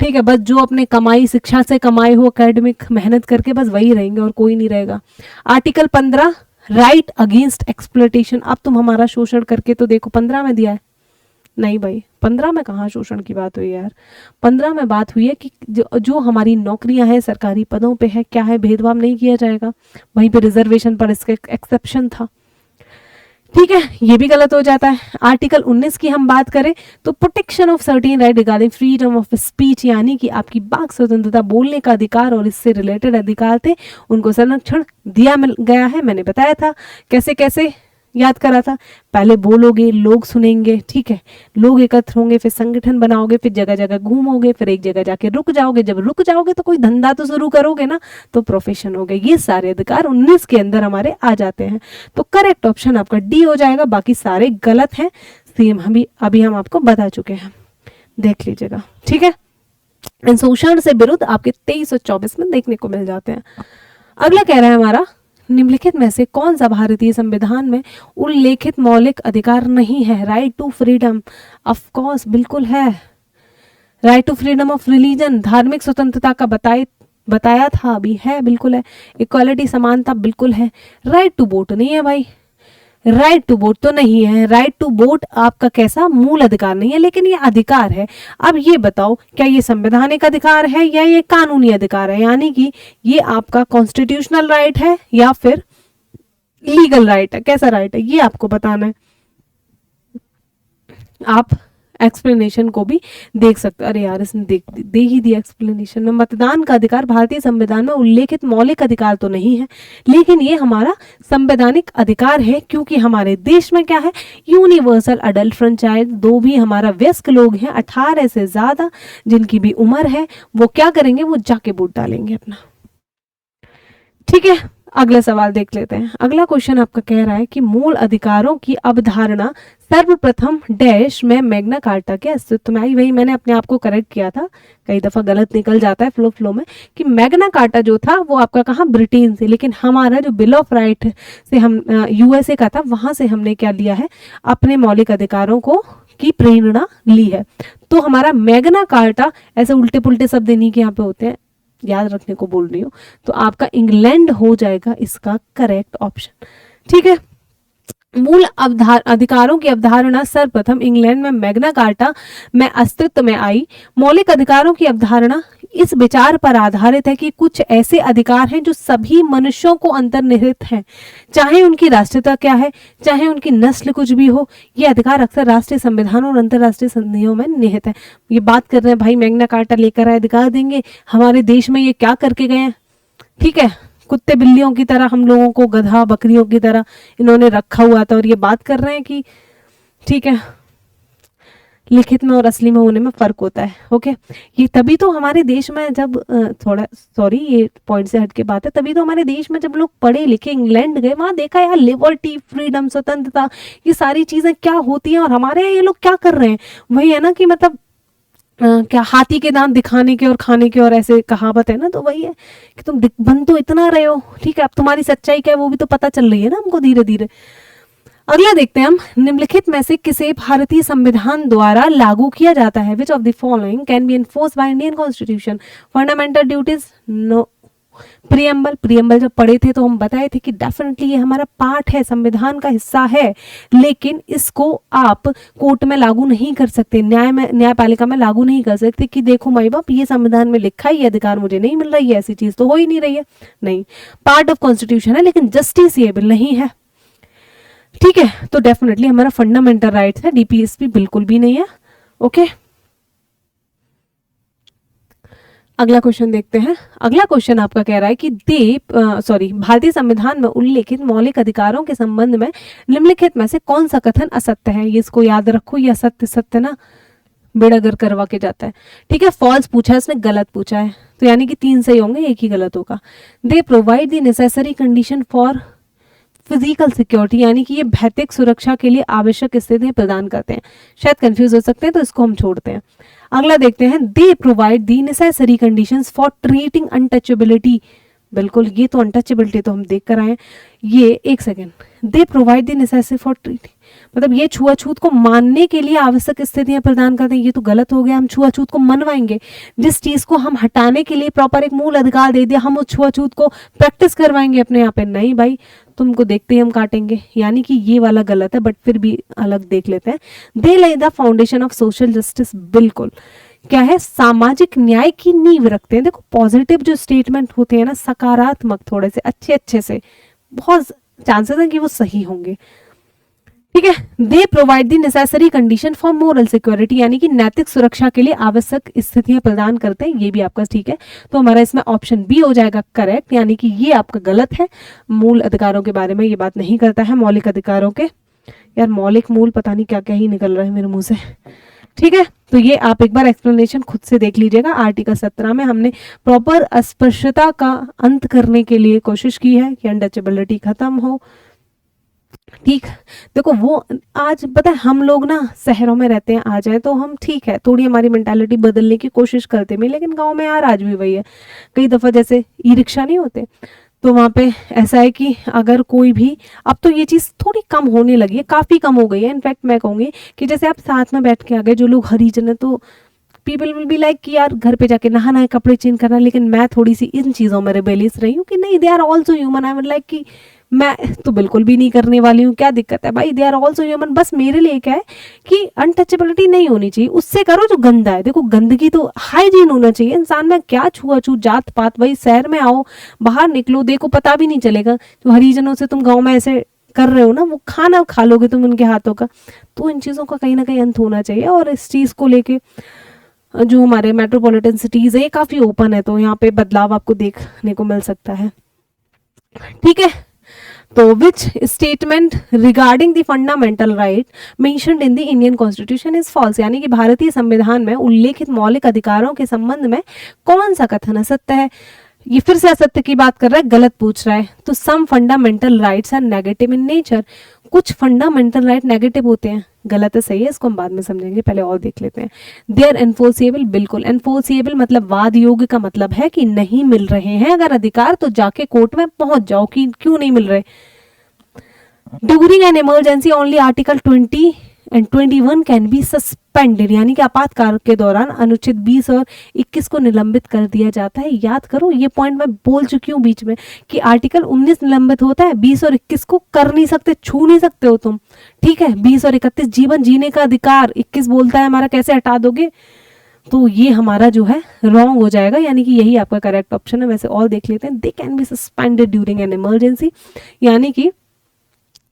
ठीक है, बस जो अपने कमाई शिक्षा से कमाए हो, एकेडमिक मेहनत करके, बस वही रहेंगे और कोई नहीं रहेगा। Article 15 right against exploitation. अब तुम हमारा शोषण करके तो देखो, 15 में दिया है, नहीं भाई 15 में कहाँ शोषण की बात हुई यार। 15 में बात हुई है कि जो हमारी नौकरियां हैं, सरकारी पदों पे है, क्या है, भेदभाव नहीं किया जाएगा। वहीं पे रिजर्वेशन पर इसका एक्सेप्शन था। ठीक है, ये भी गलत हो जाता है। आर्टिकल 19 की हम बात करें तो protection of certain right regarding freedom of speech, यानी कि आपकी वाक स्वतंत्रता, बोलने का अधिकार और इससे रिलेटेड अधिकार थे, उनको संरक्षण दिया गया है। मैंने बताया था कैसे कैसे, याद करा था। पहले बोलोगे, लोग सुनेंगे, ठीक है, लोग एकत्र होंगे, फिर संगठन बनाओगे, फिर जगह जगह घूमोगे, फिर एक जगह जाके रुक जाओगे। जब रुक जाओगे तो कोई धंधा तो शुरू करोगे ना, तो प्रोफेशन हो गए। ये सारे अधिकार 19 के अंदर हमारे आ जाते हैं। तो करेक्ट ऑप्शन आपका डी हो जाएगा, बाकी सारे गलत हैं। सेम अभी हम आपको बता चुके हैं, देख लीजिएगा। ठीक है, शोषण से विरुद्ध आपके 23 और 24 में देखने को मिल जाते हैं। अगला कह रहा है हमारा, निम्नलिखित में से कौन सा भारतीय संविधान में उल्लेखित मौलिक अधिकार नहीं है? Right to freedom, of course बिल्कुल है। Right to freedom of religion, धार्मिक स्वतंत्रता का बताया था, अभी है, बिल्कुल है। इक्वालिटी, समानता, बिल्कुल है। राइट टू वोट नहीं है भाई, राइट टू वोट तो नहीं है। राइट टू वोट आपका कैसा मूल अधिकार नहीं है, लेकिन ये अधिकार है। अब ये बताओ, क्या ये संवैधानिक अधिकार है या ये कानूनी अधिकार है? यानी कि ये आपका कॉन्स्टिट्यूशनल राइट है या फिर लीगल राइट है, कैसा राइट है, ये आपको बताना है। आप एक्सप्लेनेशन को भी देख सकते। अरे यार, इसने दे ही दिया एक्सप्लेनेशन में। मतदान का अधिकार भारतीय संविधान में उल्लेखित मौलिक अधिकार तो नहीं है, लेकिन ये हमारा संवैधानिक अधिकार है, क्योंकि हमारे देश में क्या है, यूनिवर्सल अडल्ट फ्रेंचाइज। दो भी हमारा वयस्क लोग हैं 18 से ज्यादा, जिनकी भी उम्र है, वो क्या करेंगे, वो जाके वोट डालेंगे अपना। ठीक है, अगला सवाल देख लेते हैं। अगला क्वेश्चन आपका कह रहा है कि मूल अधिकारों की अवधारणा सर्वप्रथम डैश में मैग्ना कार्टा के अस्तित्व में आई। वही मैंने अपने आप को करेक्ट किया था, कई दफा गलत निकल जाता है फ्लो में, कि मैग्ना कार्टा जो था वो आपका कहाँ, ब्रिटेन से, लेकिन हमारा जो बिल ऑफ राइट से हम यूएसए का था, वहां से हमने क्या लिया है, अपने मौलिक अधिकारों को की प्रेरणा ली है। तो हमारा मैग्ना कार्टा, ऐसे उल्टे पुल्टे शब्द नहीं के यहाँ पे होते हैं, याद रखने को बोल रही हूँ, तो आपका इंग्लैंड हो जाएगा इसका करेक्ट ऑप्शन। ठीक है, मूल अधिकारों की अवधारणा सर्वप्रथम इंग्लैंड में मैग्ना कार्टा में अस्तित्व में आई। मौलिक अधिकारों की अवधारणा इस विचार पर आधारित है कि कुछ ऐसे अधिकार हैं जो सभी मनुष्यों को अंतर्निहित हैं, चाहे उनकी राष्ट्रीयता क्या है, चाहे उनकी नस्ल कुछ भी हो। ये अधिकार अक्सर राष्ट्रीय संविधानों और अंतर्राष्ट्रीय संधियों में निहित है। ये बात कर रहे हैं भाई, मैग्ना कार्टा लेकर आए, अधिकार देंगे, हमारे देश में ये क्या करके गए हैं। ठीक है, कुत्ते बिल्लियों की तरह हम लोगों को, गधा बकरियों की तरह इन्होंने रखा हुआ था, और ये बात कर रहे हैं कि ठीक है, लिखित में और असली में होने में फर्क होता है। ओके, ये तभी तो हमारे देश में जब थोड़ा सॉरी ये पॉइंट से हट के बात है, तभी तो हमारे देश में जब लोग पढ़े लिखे इंग्लैंड गए, वहां देखा यार लिबर्टी, फ्रीडम, स्वतंत्रता, ये सारी चीजें क्या होती हैं, और हमारे यहाँ ये लोग क्या कर रहे हैं। वही है ना कि मतलब क्या हाथी के दांत दिखाने के और खाने के, और ऐसे कहावत है ना, तो वही है कि तुम बन तो इतना रहे हो, ठीक है, अब तुम्हारी सच्चाई क्या है वो भी तो पता चल रही है ना हमको धीरे धीरे। अगला देखते हैं हम, निम्नलिखित में से किसे भारतीय संविधान द्वारा लागू किया जाता है? Which of the following can be enforce by Indian constitution? Fundamental duties, no. Preamble जब पढ़े थे तो हम बताए थे कि डेफिनेटली ये हमारा पार्ट है, संविधान का हिस्सा है, लेकिन इसको आप कोर्ट में लागू नहीं कर सकते, न्यायपालिका में लागू नहीं कर सकते कि देखो माई बाप ये संविधान में लिखा है, ये अधिकार मुझे नहीं मिल रही है, ऐसी चीज तो हो ही नहीं रही है। नहीं, पार्ट ऑफ कॉन्स्टिट्यूशन है, लेकिन जस्टिसएबल नहीं है। ठीक है, तो डेफिनेटली हमारा फंडामेंटल राइट्स है, डीपीएसपी बिल्कुल भी नहीं है। ओके, अगला क्वेश्चन देखते हैं। अगला क्वेश्चन आपका कह रहा है कि भारतीय संविधान में उल्लेखित मौलिक अधिकारों के संबंध में निम्नलिखित में से कौन सा कथन असत्य है? ये इसको याद रखो, ये असत्य सत्य ना, बेड़ागर करवा के जाता है। ठीक है, फॉल्स पूछा है, इसने गलत पूछा है, तो यानी कि 3 सही होंगे, एक ही गलत होगा। They provide the necessary condition for physical security, यानी कि ये भौतिक सुरक्षा के लिए आवश्यक स्थितियां प्रदान करते हैं। शायद कंफ्यूज हो सकते हैं, तो इसको हम छोड़ते हैं। अगला देखते हैं, they provide the necessary conditions for treating untouchability. बिल्कुल, ये तो अनटचेबिलिटी तो हम देख कर आए हैं। ये एक second, they provide the necessary for treating, मतलब ये छुआछूत को मानने के लिए आवश्यक स्थितियां प्रदान करते हैं। ये तो गलत हो गया, हम छुआछूत को मनवाएंगे। जिस चीज को हम हटाने के लिए प्रॉपर एक मूल अधिकार दे दिया, हम उस छुआछूत को प्रैक्टिस करवाएंगे अपने यहाँ पे? नहीं भाई, तुमको देखते ही हम काटेंगे। यानी कि ये वाला गलत है, बट फिर भी अलग देख लेते हैं। दे ले the foundation of social justice, बिल्कुल क्या है, सामाजिक न्याय की नींव रखते हैं। देखो पॉजिटिव जो स्टेटमेंट होते हैं ना, सकारात्मक, थोड़े से अच्छे से, बहुत चांसेस हैं कि वो सही होंगे। ठीक है, they provide the necessary condition for moral security, यानी कि नैतिक सुरक्षा के लिए आवश्यक स्थितियां प्रदान करते हैं। ये भी आपका ठीक है, तो हमारा इसमें ऑप्शन बी हो जाएगा करेक्ट, यानी कि ये आपका गलत है। मूल अधिकारों के बारे में ये बात नहीं करता है, मौलिक अधिकारों के। यार मौलिक मूल पता नहीं क्या क्या ही निकल रहा है मेरे मुंह से। ठीक है, तो ये आप एक बार एक्सप्लेनेशन खुद से देख लीजिएगा। आर्टिकल 17 में हमने प्रॉपर अस्पृश्यता का अंत करने के लिए कोशिश की है कि अनटचेबिलिटी खत्म हो। ठीक, देखो वो आज पता है, हम लोग ना शहरों में रहते हैं, आ जाए तो हम ठीक है, थोड़ी हमारी मेंटालिटी बदलने की कोशिश करते हैं, लेकिन गांव में यार आज भी वही है। कई दफ़ा जैसे ई रिक्शा नहीं होते, तो वहाँ पे ऐसा है कि अगर कोई भी, अब तो ये चीज़ थोड़ी कम होने लगी है, काफ़ी कम हो गई है। इनफैक्ट मैं कहूँगी कि जैसे आप साथ में बैठ के आ गए, जो लोग हरिजन है, तो पीपल विल बी लाइक कि यार घर पे जाके नहाना है, कपड़े चेंज करना है। लेकिन मैं थोड़ी सी इन चीज़ों में रिबेलियस रही हूँ कि नहीं, they are also human. I would like कि मैं तो बिल्कुल भी नहीं करने वाली हूँ, क्या दिक्कत है भाई, दे आर ऑल्सो ह्यूमन। बस मेरे लिए क्या है कि अनटचेबिलिटी नहीं होनी चाहिए, उससे करो जो गंदा है। देखो गंदगी तो हाइजीन होना चाहिए इंसान में, क्या छुआछूत जात पात। भाई शहर में आओ, बाहर निकलो, देखो पता भी नहीं चलेगा। जो हरिजनों से तुम गाँव में ऐसे कर रहे हो ना, वो खाना खा लोगे तुम उनके हाथों का। तो इन चीज़ों का कहीं ना कहीं अंत होना चाहिए। और इस चीज़ को लेके जो हमारे मेट्रोपॉलिटन सिटीज़ है, ये काफ़ी ओपन है, तो यहाँ पे बदलाव आपको देखने को मिल सकता है। ठीक है, तो which statement regarding the fundamental right mentioned in the Indian constitution is false, यानी कि भारतीय संविधान में उल्लेखित मौलिक अधिकारों के संबंध में कौन सा कथन असत्य है? ये फिर से असत्य की बात कर रहा है, गलत पूछ रहा है। तो some fundamental rights are negative in nature, कुछ फंडामेंटल राइट नेगेटिव होते हैं। गलत है, सही है, इसको हम बाद में समझेंगे, पहले और देख लेते हैं। दे आर एनफोर्सिएबल, बिल्कुल एनफोर्सिएबल मतलब वाद योग्य का मतलब है कि नहीं मिल रहे हैं अगर अधिकार, तो जाके कोर्ट में पहुंच जाओ कि क्यों नहीं मिल रहे। During an emergency only article 20 and 21 can be suspended, यानी कि आपातकाल के दौरान अनुच्छेद 20 और 21 को निलंबित कर दिया जाता है। याद करो, ये पॉइंट मैं बोल चुकी हूँ बीच में कि आर्टिकल 19 निलंबित होता है, 20 और 21 को कर नहीं सकते, छू नहीं सकते हो तुम। ठीक है, 20 और 31 जीवन जीने का अधिकार, 21 बोलता है हमारा, कैसे हटा दोगे? तो ये हमारा जो है रॉन्ग हो जाएगा, यानी कि यही आपका करेक्ट ऑप्शन है। वैसे और देख लेते हैं, they can be suspended during an emergency, यानी कि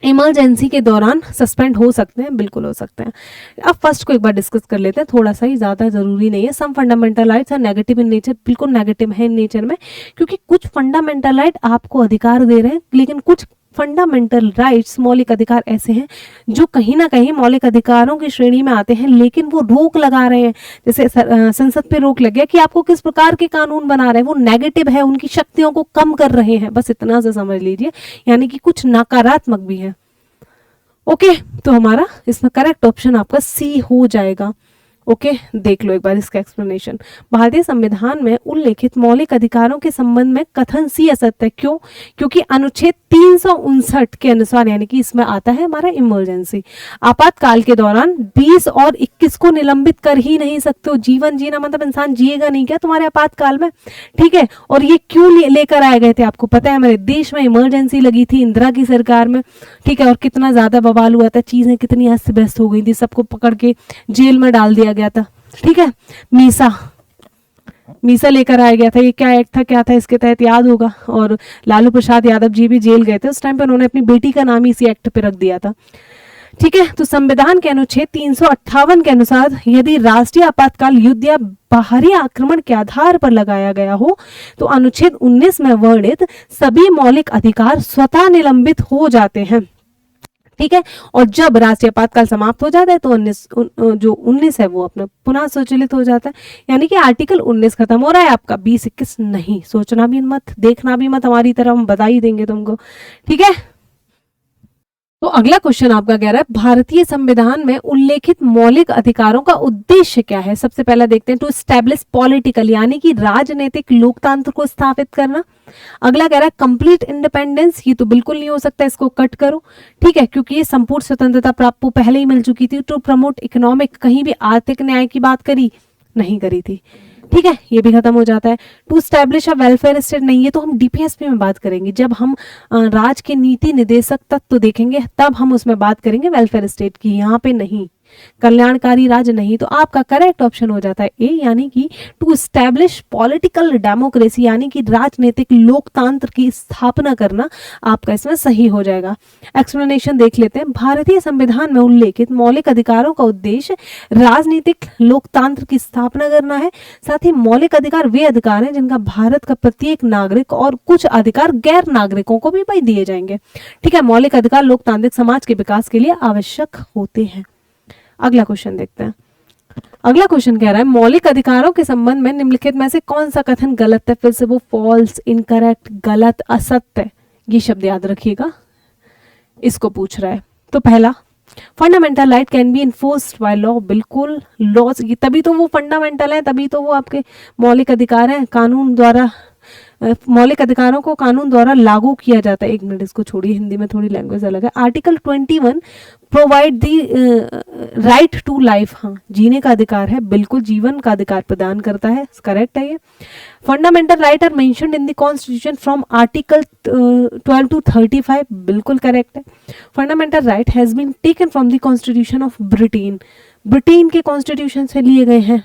इमरजेंसी के दौरान सस्पेंड हो सकते हैं, बिल्कुल हो सकते हैं। अब फर्स्ट को एक बार डिस्कस कर लेते हैं, थोड़ा सा ही, ज़्यादा जरूरी नहीं है। Some fundamental rights are negative in nature, बिल्कुल नेगेटिव है इन नेचर में, क्योंकि कुछ फंडामेंटल राइट आपको अधिकार दे रहे हैं, लेकिन कुछ फंडामेंटल राइट्स, मौलिक अधिकार ऐसे हैं जो कहीं ना कहीं मौलिक अधिकारों की श्रेणी में आते हैं, लेकिन वो रोक लगा रहे हैं। जैसे संसद पे रोक लग गया कि आपको किस प्रकार के कानून बना रहे हैं, वो नेगेटिव है, उनकी शक्तियों को कम कर रहे हैं, बस इतना से समझ लीजिए, यानी कि कुछ नकारात्मक भी है। ओके, तो हमारा इसमें करेक्ट ऑप्शन आपका सी हो जाएगा। ओके, देख लो एक बार इसका एक्सप्लेनेशन। भारतीय संविधान में उल्लेखित मौलिक अधिकारों के संबंध में कथन सी असत्य है। क्यों? क्योंकि अनुच्छेद 359 के अनुसार, यानी कि इसमें आता है हमारा इमरजेंसी, आपातकाल के दौरान 20 और 21 को निलंबित कर ही नहीं सकते हो। जीवन जीना मतलब इंसान जिएगा नहीं क्या तुम्हारे आपातकाल में? ठीक है, और ये क्यों लेकर आए गए थे आपको पता है? हमारे देश में इमरजेंसी लगी थी इंदिरा की सरकार में, ठीक है, और कितना ज्यादा बवाल हुआ था, चीजें कितनी अस्त व्यस्त हो गई थी, सबको पकड़ के जेल में डाल दिया गया था। ठीक है, मीसा लेकर आया गया था। ये क्या एक्ट था, क्या था, इसके तहत याद होगा। और लालू प्रसाद यादव जी भी जेल गए थे उस टाइम पे, उन्होंने अपनी बेटी का नाम इसी एक्ट पे रख दिया था। ठीक है, तो संविधान के अनुच्छेद 358 के अनुसार यदि राष्ट्रीय आपातकाल युद्ध या बाहरी आक्रमण के आधार पर लगाया गया हो, तो अनुच्छेद 19 में वर्णित सभी मौलिक अधिकार स्वतः निलंबित हो जाते हैं। ठीक है। और जब राष्ट्रीय आपातकाल समाप्त हो जाता है तो 19 है वो अपना पुनः स्वचालित हो जाता है। यानी कि आर्टिकल 19 खत्म हो रहा है आपका, 20-21 नहीं। सोचना भी मत, देखना भी मत हमारी तरह, हम बता ही देंगे तुमको, ठीक है। तो अगला क्वेश्चन आपका कह रहा है भारतीय संविधान में उल्लेखित मौलिक अधिकारों का उद्देश्य क्या है। सबसे पहला देखते हैं, टू स्टैब्लिश पॉलिटिकल यानी कि राजनीतिक लोकतंत्र को स्थापित करना। अगला कह रहा है कंप्लीट इंडिपेंडेंस, ये तो बिल्कुल नहीं हो सकता, इसको कट करो, ठीक है, क्योंकि ये संपूर्ण स्वतंत्रता प्राप्त को पहले ही मिल चुकी थी। टू प्रमोट इकोनॉमिक, कहीं भी आर्थिक न्याय की बात करी नहीं करी थी, ठीक है, ये भी खत्म हो जाता है। To establish a welfare state, नहीं, ये तो हम डीपीएसपी में बात करेंगे, जब हम राज्य के नीति निर्देशक तत्व देखेंगे तब हम उसमें बात करेंगे वेलफेयर स्टेट की, यहाँ पे नहीं। कल्याणकारी राज्य नहीं, तो आपका करेक्ट ऑप्शन हो जाता है ए, यानी कि टू स्टैब्लिश पॉलिटिकल डेमोक्रेसी यानी कि राजनीतिक लोकतंत्र की स्थापना करना आपका इसमें सही हो जाएगा। एक्सप्लेनेशन देख लेते हैं। भारतीय संविधान में उल्लेखित मौलिक अधिकारों का उद्देश्य राजनीतिक लोकतंत्र की स्थापना करना है। साथ ही मौलिक अधिकार वे अधिकार हैं जिनका भारत का प्रत्येक नागरिक और कुछ अधिकार गैर नागरिकों को भी भाई दिए जाएंगे, ठीक है। मौलिक अधिकार लोकतांत्रिक समाज के विकास के लिए आवश्यक होते हैं। अगला क्वेश्चन देखते हैं। अगला क्वेश्चन कह रहा है मौलिक अधिकारों के संबंध में निम्नलिखित में से कौन सा कथन गलत है। फिर से वो फॉल्स, इनकरेक्ट, गलत, असत्य, ये शब्द याद रखिएगा, इसको पूछ रहा है। तो पहला, fundamental right can be enforced by law, बिल्कुल लॉज, तभी तो वो फंडामेंटल है, तभी तो वो आपके मौलिक अधिकार हैं, कानून द्वारा मौलिक अधिकारों को कानून द्वारा लागू किया जाता है। एक मिनट, इसको छोड़िए, हिंदी में थोड़ी लैंग्वेज अलग है। Article 21 provide the right to life, हाँ, जीने का अधिकार है, बिल्कुल जीवन का अधिकार प्रदान करता है, करेक्ट है ये। Fundamental right are mentioned in the constitution from article 12 to 35, बिल्कुल करेक्ट है। Fundamental right has been taken from the constitution of Britain, Britain के कॉन्स्टिट्यूशन से लिए गए हैं,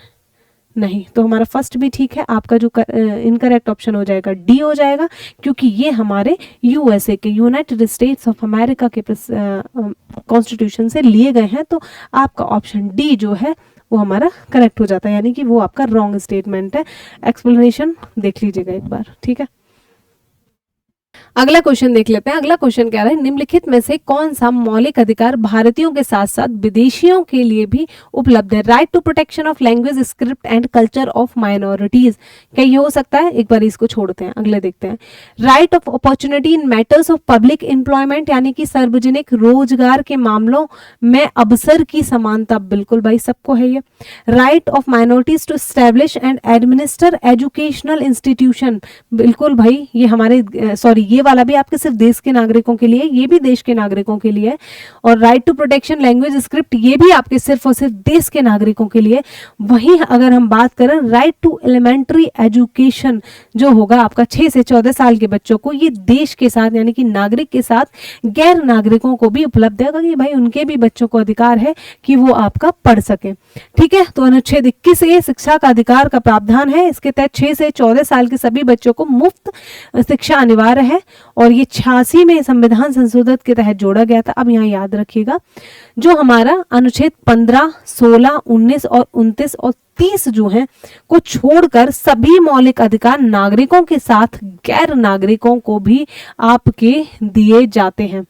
नहीं, तो हमारा फर्स्ट भी ठीक है। आपका जो इनकरेक्ट ऑप्शन हो जाएगा डी हो जाएगा, क्योंकि ये हमारे यूएसए के, यूनाइटेड स्टेट्स ऑफ अमेरिका के कॉन्स्टिट्यूशन से लिए गए हैं। तो आपका ऑप्शन डी जो है वो हमारा करेक्ट हो जाता है, यानी कि वो आपका रॉन्ग स्टेटमेंट है। एक्सप्लेनेशन देख लीजिएगा एक बार, ठीक है। अगला क्वेश्चन देख लेते हैं। अगला क्वेश्चन कह रहा है निम्नलिखित में से कौन सा मौलिक अधिकार भारतीयों के साथ साथ विदेशियों के लिए भी उपलब्ध है। Right to protection of language, script and culture of minorities, क्या ये हो सकता है? एक बार इसको छोड़ते हैं, अगले देखते हैं। Right of opportunity in matters of public employment, यानी कि सार्वजनिक रोजगार के मामलों में अवसर की समानता, बिल्कुल भाई सबको है ये। Right of minorities to establish and administer educational institution, बिल्कुल भाई ये हमारे ये वाला भी आपके सिर्फ देश के नागरिकों के लिए, ये भी देश के नागरिकों के लिए। और right to protection language script, ये भी आपके सिर्फ और सिर्फ देश के नागरिकों के लिए। वहीं अगर हम बात करें राइट टू एलिमेंट्री एजुकेशन, जो होगा आपका 6 से 14 साल के बच्चों को, ये देश के साथ यानी कि नागरिक के साथ गैर नागरिकों को भी उपलब्ध है, कि भाई उनके भी बच्चों को अधिकार है कि वो आपका पढ़ सके, ठीक है। तो अनुच्छेद 21 ये शिक्षा का अधिकार का प्रावधान है, इसके तहत 6 से 14 साल के सभी बच्चों को मुफ्त शिक्षा अनिवार्य है, और ये 86 में संविधान संशोधन के तहत जोड़ा गया था। अब यहाँ याद रखिएगा, जो हमारा अनुच्छेद 15, 16, 19 और 29 और 30 जो हैं को छोड़कर सभी मौलिक अधिकार नागरिकों के साथ गैर नागरिकों को भी आपके दिए जाते हैं,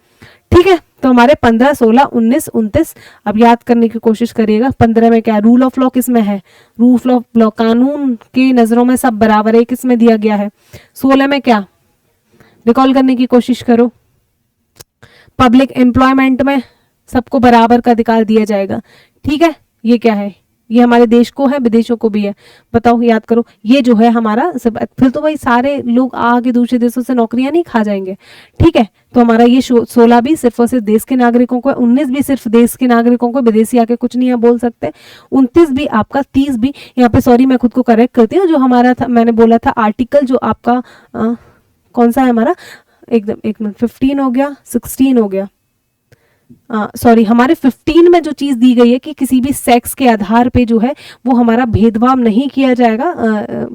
ठीक है। तो हमारे 15, 16, 19, 29 अब याद करने की कोशिश करिएगा। 15 में क्या, रूल ऑफ लॉ किसमें है? रूल ऑफ लॉ, कानून की नजरों में सब बराबर है, किसमें दिया गया है? 16 में क्या, रिकॉल करने की कोशिश करो, पब्लिक एम्प्लॉयमेंट में सबको बराबर का अधिकार दिया जाएगा, ठीक है। ये क्या है? ये हमारे देश को है, विदेशों को भी है, बताओ, याद करो। ये जो है हमारा सब, फिर तो भाई सारे लोग आगे दूसरे देशों से नौकरियां नहीं खा जाएंगे, ठीक है। तो हमारा ये 16 भी सिर्फ और सिर्फ देश के नागरिकों को, 19 भी सिर्फ देश के नागरिकों को, विदेशी आके कुछ नहीं बोल सकते। 29 भी आपका, 30 भी, यहाँ पे सॉरी मैं खुद को करेक्ट करती हूँ, जो हमारा था, मैंने बोला था आर्टिकल जो आपका कौन सा है हमारा, एकदम एक मिनट, 15 हो गया, 16 हो गया, सॉरी हमारे 15 में जो चीज दी गई है कि किसी भी सेक्स के आधार पे जो है वो हमारा भेदभाव नहीं किया जाएगा,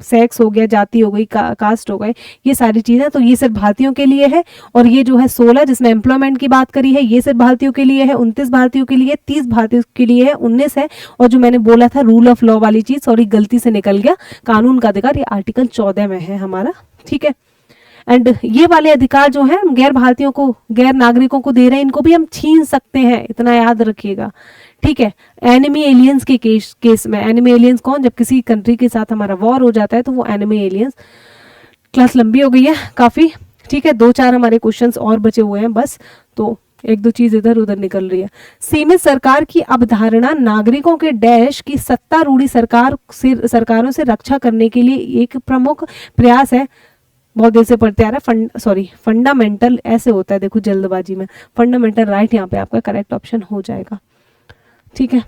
सेक्स हो गया, जाति हो गई, कास्ट हो गए, ये सारी चीजें, तो ये सिर्फ भारतीयों के लिए है। और ये जो है 16 जिसमें एम्प्लॉयमेंट की बात करी है, ये सिर्फ भारतीयों के लिए है। 29 भारतीयों के लिए, 30 भारतीयों के लिए है, 19 है। और जो मैंने बोला था रूल ऑफ लॉ वाली चीज, सॉरी गलती से निकल गया, कानून का अधिकार, ये आर्टिकल 14 में है हमारा, ठीक है। एंड ये वाले अधिकार जो है गैर भारतीयों को, गैर नागरिकों को दे रहे हैं, इनको भी हम छीन सकते हैं, इतना याद रखिएगा, ठीक है। एनिमी एलियंस के केस में, एनिमी एलियंस कौन, जब किसी कंट्री के साथ हमारा वॉर हो जाता है तो वो एनिमी एलियंस। क्लास लंबी हो गई है काफ़ी, ठीक है, 2-4 हमारे क्वेश्चंस और बचे हुए हैं बस, तो 1-2 चीज इधर उधर निकल रही है। सीमित सरकार की अवधारणा नागरिकों के डैश की सत्तारूढ़ी सरकारों से रक्षा करने के लिए एक प्रमुख प्रयास है। बहुत देर से पढ़ते आ रहा है, फंडामेंटल ऐसे होता है, देखो जल्दबाजी में, फंडामेंटल राइट यहाँ पे आपका करेक्ट ऑप्शन हो जाएगा, ठीक है।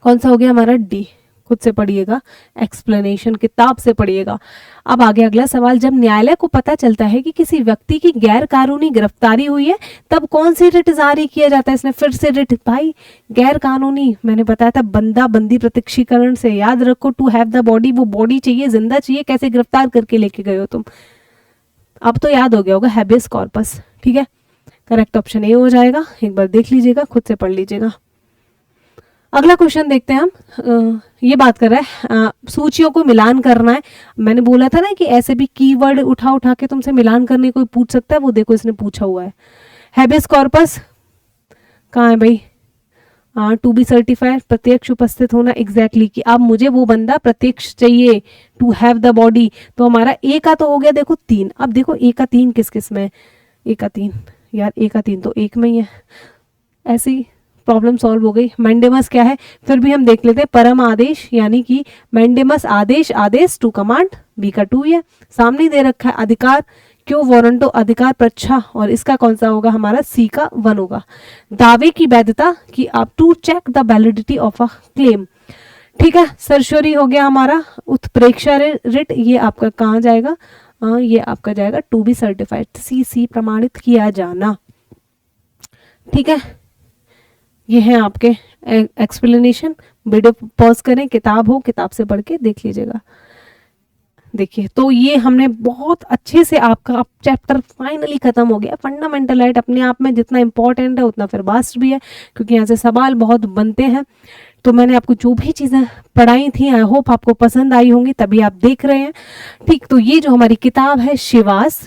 कौन सा हो गया हमारा, डी, खुद से पढ़िएगा, एक्सप्लेनेशन किताब से पढ़िएगा। अब आगे अगला सवाल, जब न्यायालय को पता चलता है कि किसी व्यक्ति की गैर कानूनी गिरफ्तारी हुई है तब कौन सी रिट जारी किया जाता है। इसने फिर से रिट, भाई गैर कानूनी मैंने बताया था बंदा बंदी प्रत्यक्षीकरण से, याद रखो, टू हैव द बॉडी, वो बॉडी चाहिए, जिंदा चाहिए, कैसे गिरफ्तार करके लेके गए हो तुम, अब तो याद हो गया होगा, हैबियस कॉर्पस, ठीक है। करेक्ट ऑप्शन ए हो जाएगा, एक बार देख लीजिएगा, खुद से पढ़ लीजिएगा। अगला क्वेश्चन देखते हैं हम, ये बात कर रहा है सूचियों को मिलान करना है। मैंने बोला था ना कि ऐसे भी कीवर्ड उठा उठा के तुमसे मिलान करने कोई पूछ सकता है, वो देखो इसने पूछा हुआ है। हैबियस कॉर्पस कहाँ है भाई, टू बी सर्टिफाइड, प्रत्यक्ष उपस्थित होना, एग्जैक्टली कि अब मुझे वो बंदा प्रत्यक्ष चाहिए, टू हैव द बॉडी, तो हमारा ए का तो हो गया देखो 3। अब देखो ए का 3 किस किस में है, ए का 3 यार, ए का 3 तो एक में ही है, ऐसी प्रॉब्लम सॉल्व हो गई। मैंडेमस क्या है, फिर भी हम देख लेते हैं, परम आदेश, यानी कि मैंडेमस आदेश, आदेश टू कमांड, बी का 2 है, सामने दे रखा है अधिकार, क्यों वारंटो अधिकार प्रच्छा, और इसका कौन सा होगा हमारा, सी का 1 होगा। दावे की वैधता कि आप to check the validity of a claim, ठीक है। सरसरी हो गया हमारा, उत्प्रेक्षा रिट, ये आपका कहाँ जाएगा, ये आपका जाएगा टू बी सर्टिफाइड, सी प्रमाणित किया जाना, ठीक है। ये है आपके एक्सप्लेनेशन। वीडियो पॉज करें, किताब हो, किताब से पढ़ के देख लीजिएगा। देखिए तो ये हमने बहुत अच्छे से आपका चैप्टर फाइनली खत्म हो गया। फंडामेंटल राइट अपने आप में जितना इंपॉर्टेंट है उतना फिर वास्ट भी है, क्योंकि यहाँ से सवाल बहुत बनते हैं। तो मैंने आपको जो भी चीज़ें पढ़ाई थी, आई होप आपको पसंद आई होंगी, तभी आप देख रहे हैं, ठीक। तो ये जो हमारी किताब है शिवास,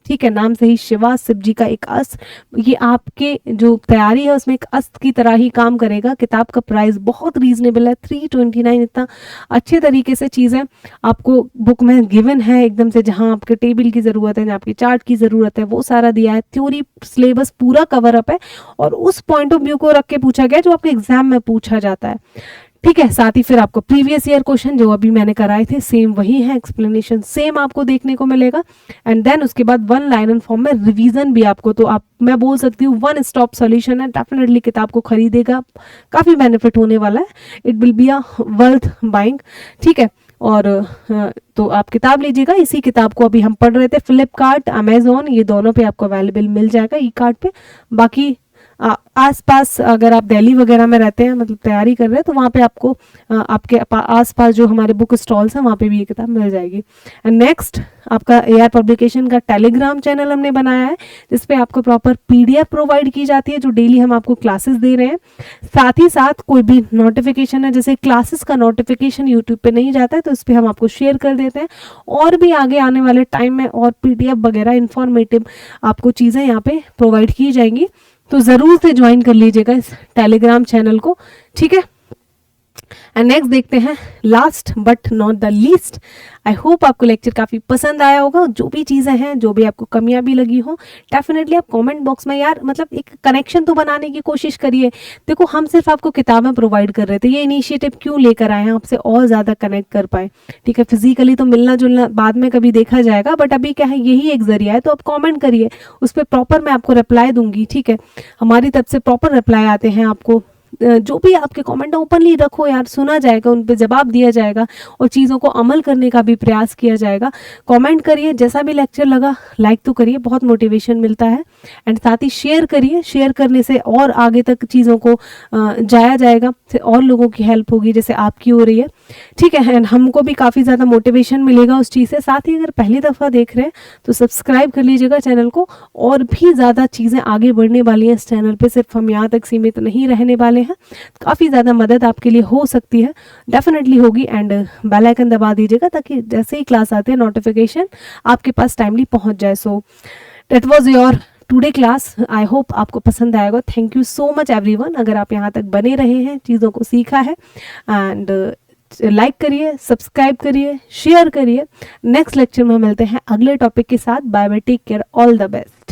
ठीक है, नाम से ही शिवास, शिव जी का एक अस्त्र, ये आपके जो तैयारी है उसमें एक अस्त्र की तरह ही काम करेगा। किताब का प्राइस बहुत रीजनेबल है, 329, इतना अच्छे तरीके से चीज़ें आपको बुक में गिवन है एकदम से, जहां आपके टेबल की ज़रूरत है, जहाँ आपकी चार्ट की ज़रूरत है, वो सारा दिया है। थ्योरी सिलेबस पूरा कवर अप है और उस पॉइंट ऑफ व्यू को रख के पूछा गया जो आपके एग्जाम में पूछा जाता है, ठीक है। साथ ही फिर आपको प्रीवियस ईयर क्वेश्चन जो अभी मैंने कराए थे सेम वही है, एक्सप्लेनेशन सेम आपको देखने को मिलेगा, एंड देन उसके बाद 1 लाइन फॉर्म में रिवीजन भी आपको, तो आप मैं बोल सकती हूँ 1 स्टॉप सॉल्यूशन है। डेफिनेटली किताब को खरीदेगा, काफ़ी बेनिफिट होने वाला है, it will be a worth buying, ठीक है। और तो आप किताब लीजिएगा। इसी किताब को अभी हम पढ़ रहे थे, फ्लिपकार्ट, अमेजोन, ये दोनों पे आपको अवेलेबल मिल जाएगा ई कार्ड पे। बाकी आसपास अगर आप दिल्ली वगैरह में रहते हैं, मतलब तैयारी कर रहे हैं, तो वहाँ पे आपको आपके आसपास जो हमारे बुक स्टॉल्स हैं वहाँ पे भी ये किताब मिल जाएगी। एंड नेक्स्ट आपका एआर पब्लिकेशन का टेलीग्राम चैनल हमने बनाया है, जिसपे आपको प्रॉपर पीडीएफ प्रोवाइड की जाती है, जो डेली हम आपको क्लासेस दे रहे हैं। साथ ही साथ कोई भी नोटिफिकेशन है, जैसे क्लासेस का नोटिफिकेशन यूट्यूब पे नहीं जाता है, तो इस पर हम आपको शेयर कर देते हैं। और भी आगे आने वाले टाइम में और पीडीएफ वगैरह इंफॉर्मेटिव आपको चीज़ें यहाँ पे प्रोवाइड की जाएंगी, तो ज़रूर से ज्वाइन कर लीजिएगा इस टेलीग्राम चैनल को, ठीक है। एंड नेक्स्ट देखते हैं, last but not the least. I hope आपको लेक्चर काफ़ी पसंद आया होगा। जो भी चीज़ें हैं, जो भी आपको कमियां भी लगी हो, डेफिनेटली आप कमेंट बॉक्स में यार मतलब एक कनेक्शन तो बनाने की कोशिश करिए। देखो हम सिर्फ आपको किताबें प्रोवाइड कर रहे थे, ये इनिशिएटिव क्यों लेकर आए हैं, आपसे और ज़्यादा कनेक्ट कर पाए, ठीक है। फिजिकली तो मिलना जुलना बाद में कभी देखा जाएगा, बट अभी क्या है, यही एक जरिया है। तो आप कॉमेंट करिए, उस पर प्रॉपर मैं आपको रिप्लाई दूंगी, ठीक है। हमारी तरफ से प्रॉपर रिप्लाई आते हैं आपको। जो भी आपके कमेंट ओपनली रखो यार, सुना जाएगा, उन पे जवाब दिया जाएगा और चीज़ों को अमल करने का भी प्रयास किया जाएगा। कमेंट करिए, जैसा भी लेक्चर लगा लाइक तो करिए, बहुत मोटिवेशन मिलता है। एंड साथ ही शेयर करिए, शेयर करने से और आगे तक चीज़ों को जाया जाएगा, और लोगों की हेल्प होगी जैसे आपकी हो रही है, ठीक है। एंड हमको भी काफ़ी ज़्यादा मोटिवेशन मिलेगा उस चीज़ से। साथ ही अगर पहली दफ़ा देख रहे हैं तो सब्सक्राइब कर लीजिएगा चैनल को, और भी ज़्यादा चीज़ें आगे बढ़ने वाली हैं इस चैनल पर, सिर्फ हम यहाँ तक सीमित नहीं रहने वाले हैं। हैं, काफ़ी ज़्यादा मदद आपके लिए हो सकती है, डेफिनेटली होगी। एंड बेल आइकन दबा दीजिएगा ताकि जैसे ही क्लास आती है नोटिफिकेशन आपके पास टाइमली पहुंच जाए। So that was your today class. I hope आपको पसंद आएगा। Thank you so much everyone, अगर आप यहाँ तक बने रहे हैं, चीज़ों को सीखा है। एंड लाइक करिए, सब्सक्राइब करिए, शेयर करिए। नेक्स्ट लेक्चर में मिलते हैं अगले टॉपिक के साथ। Bye bye, take care, all the best.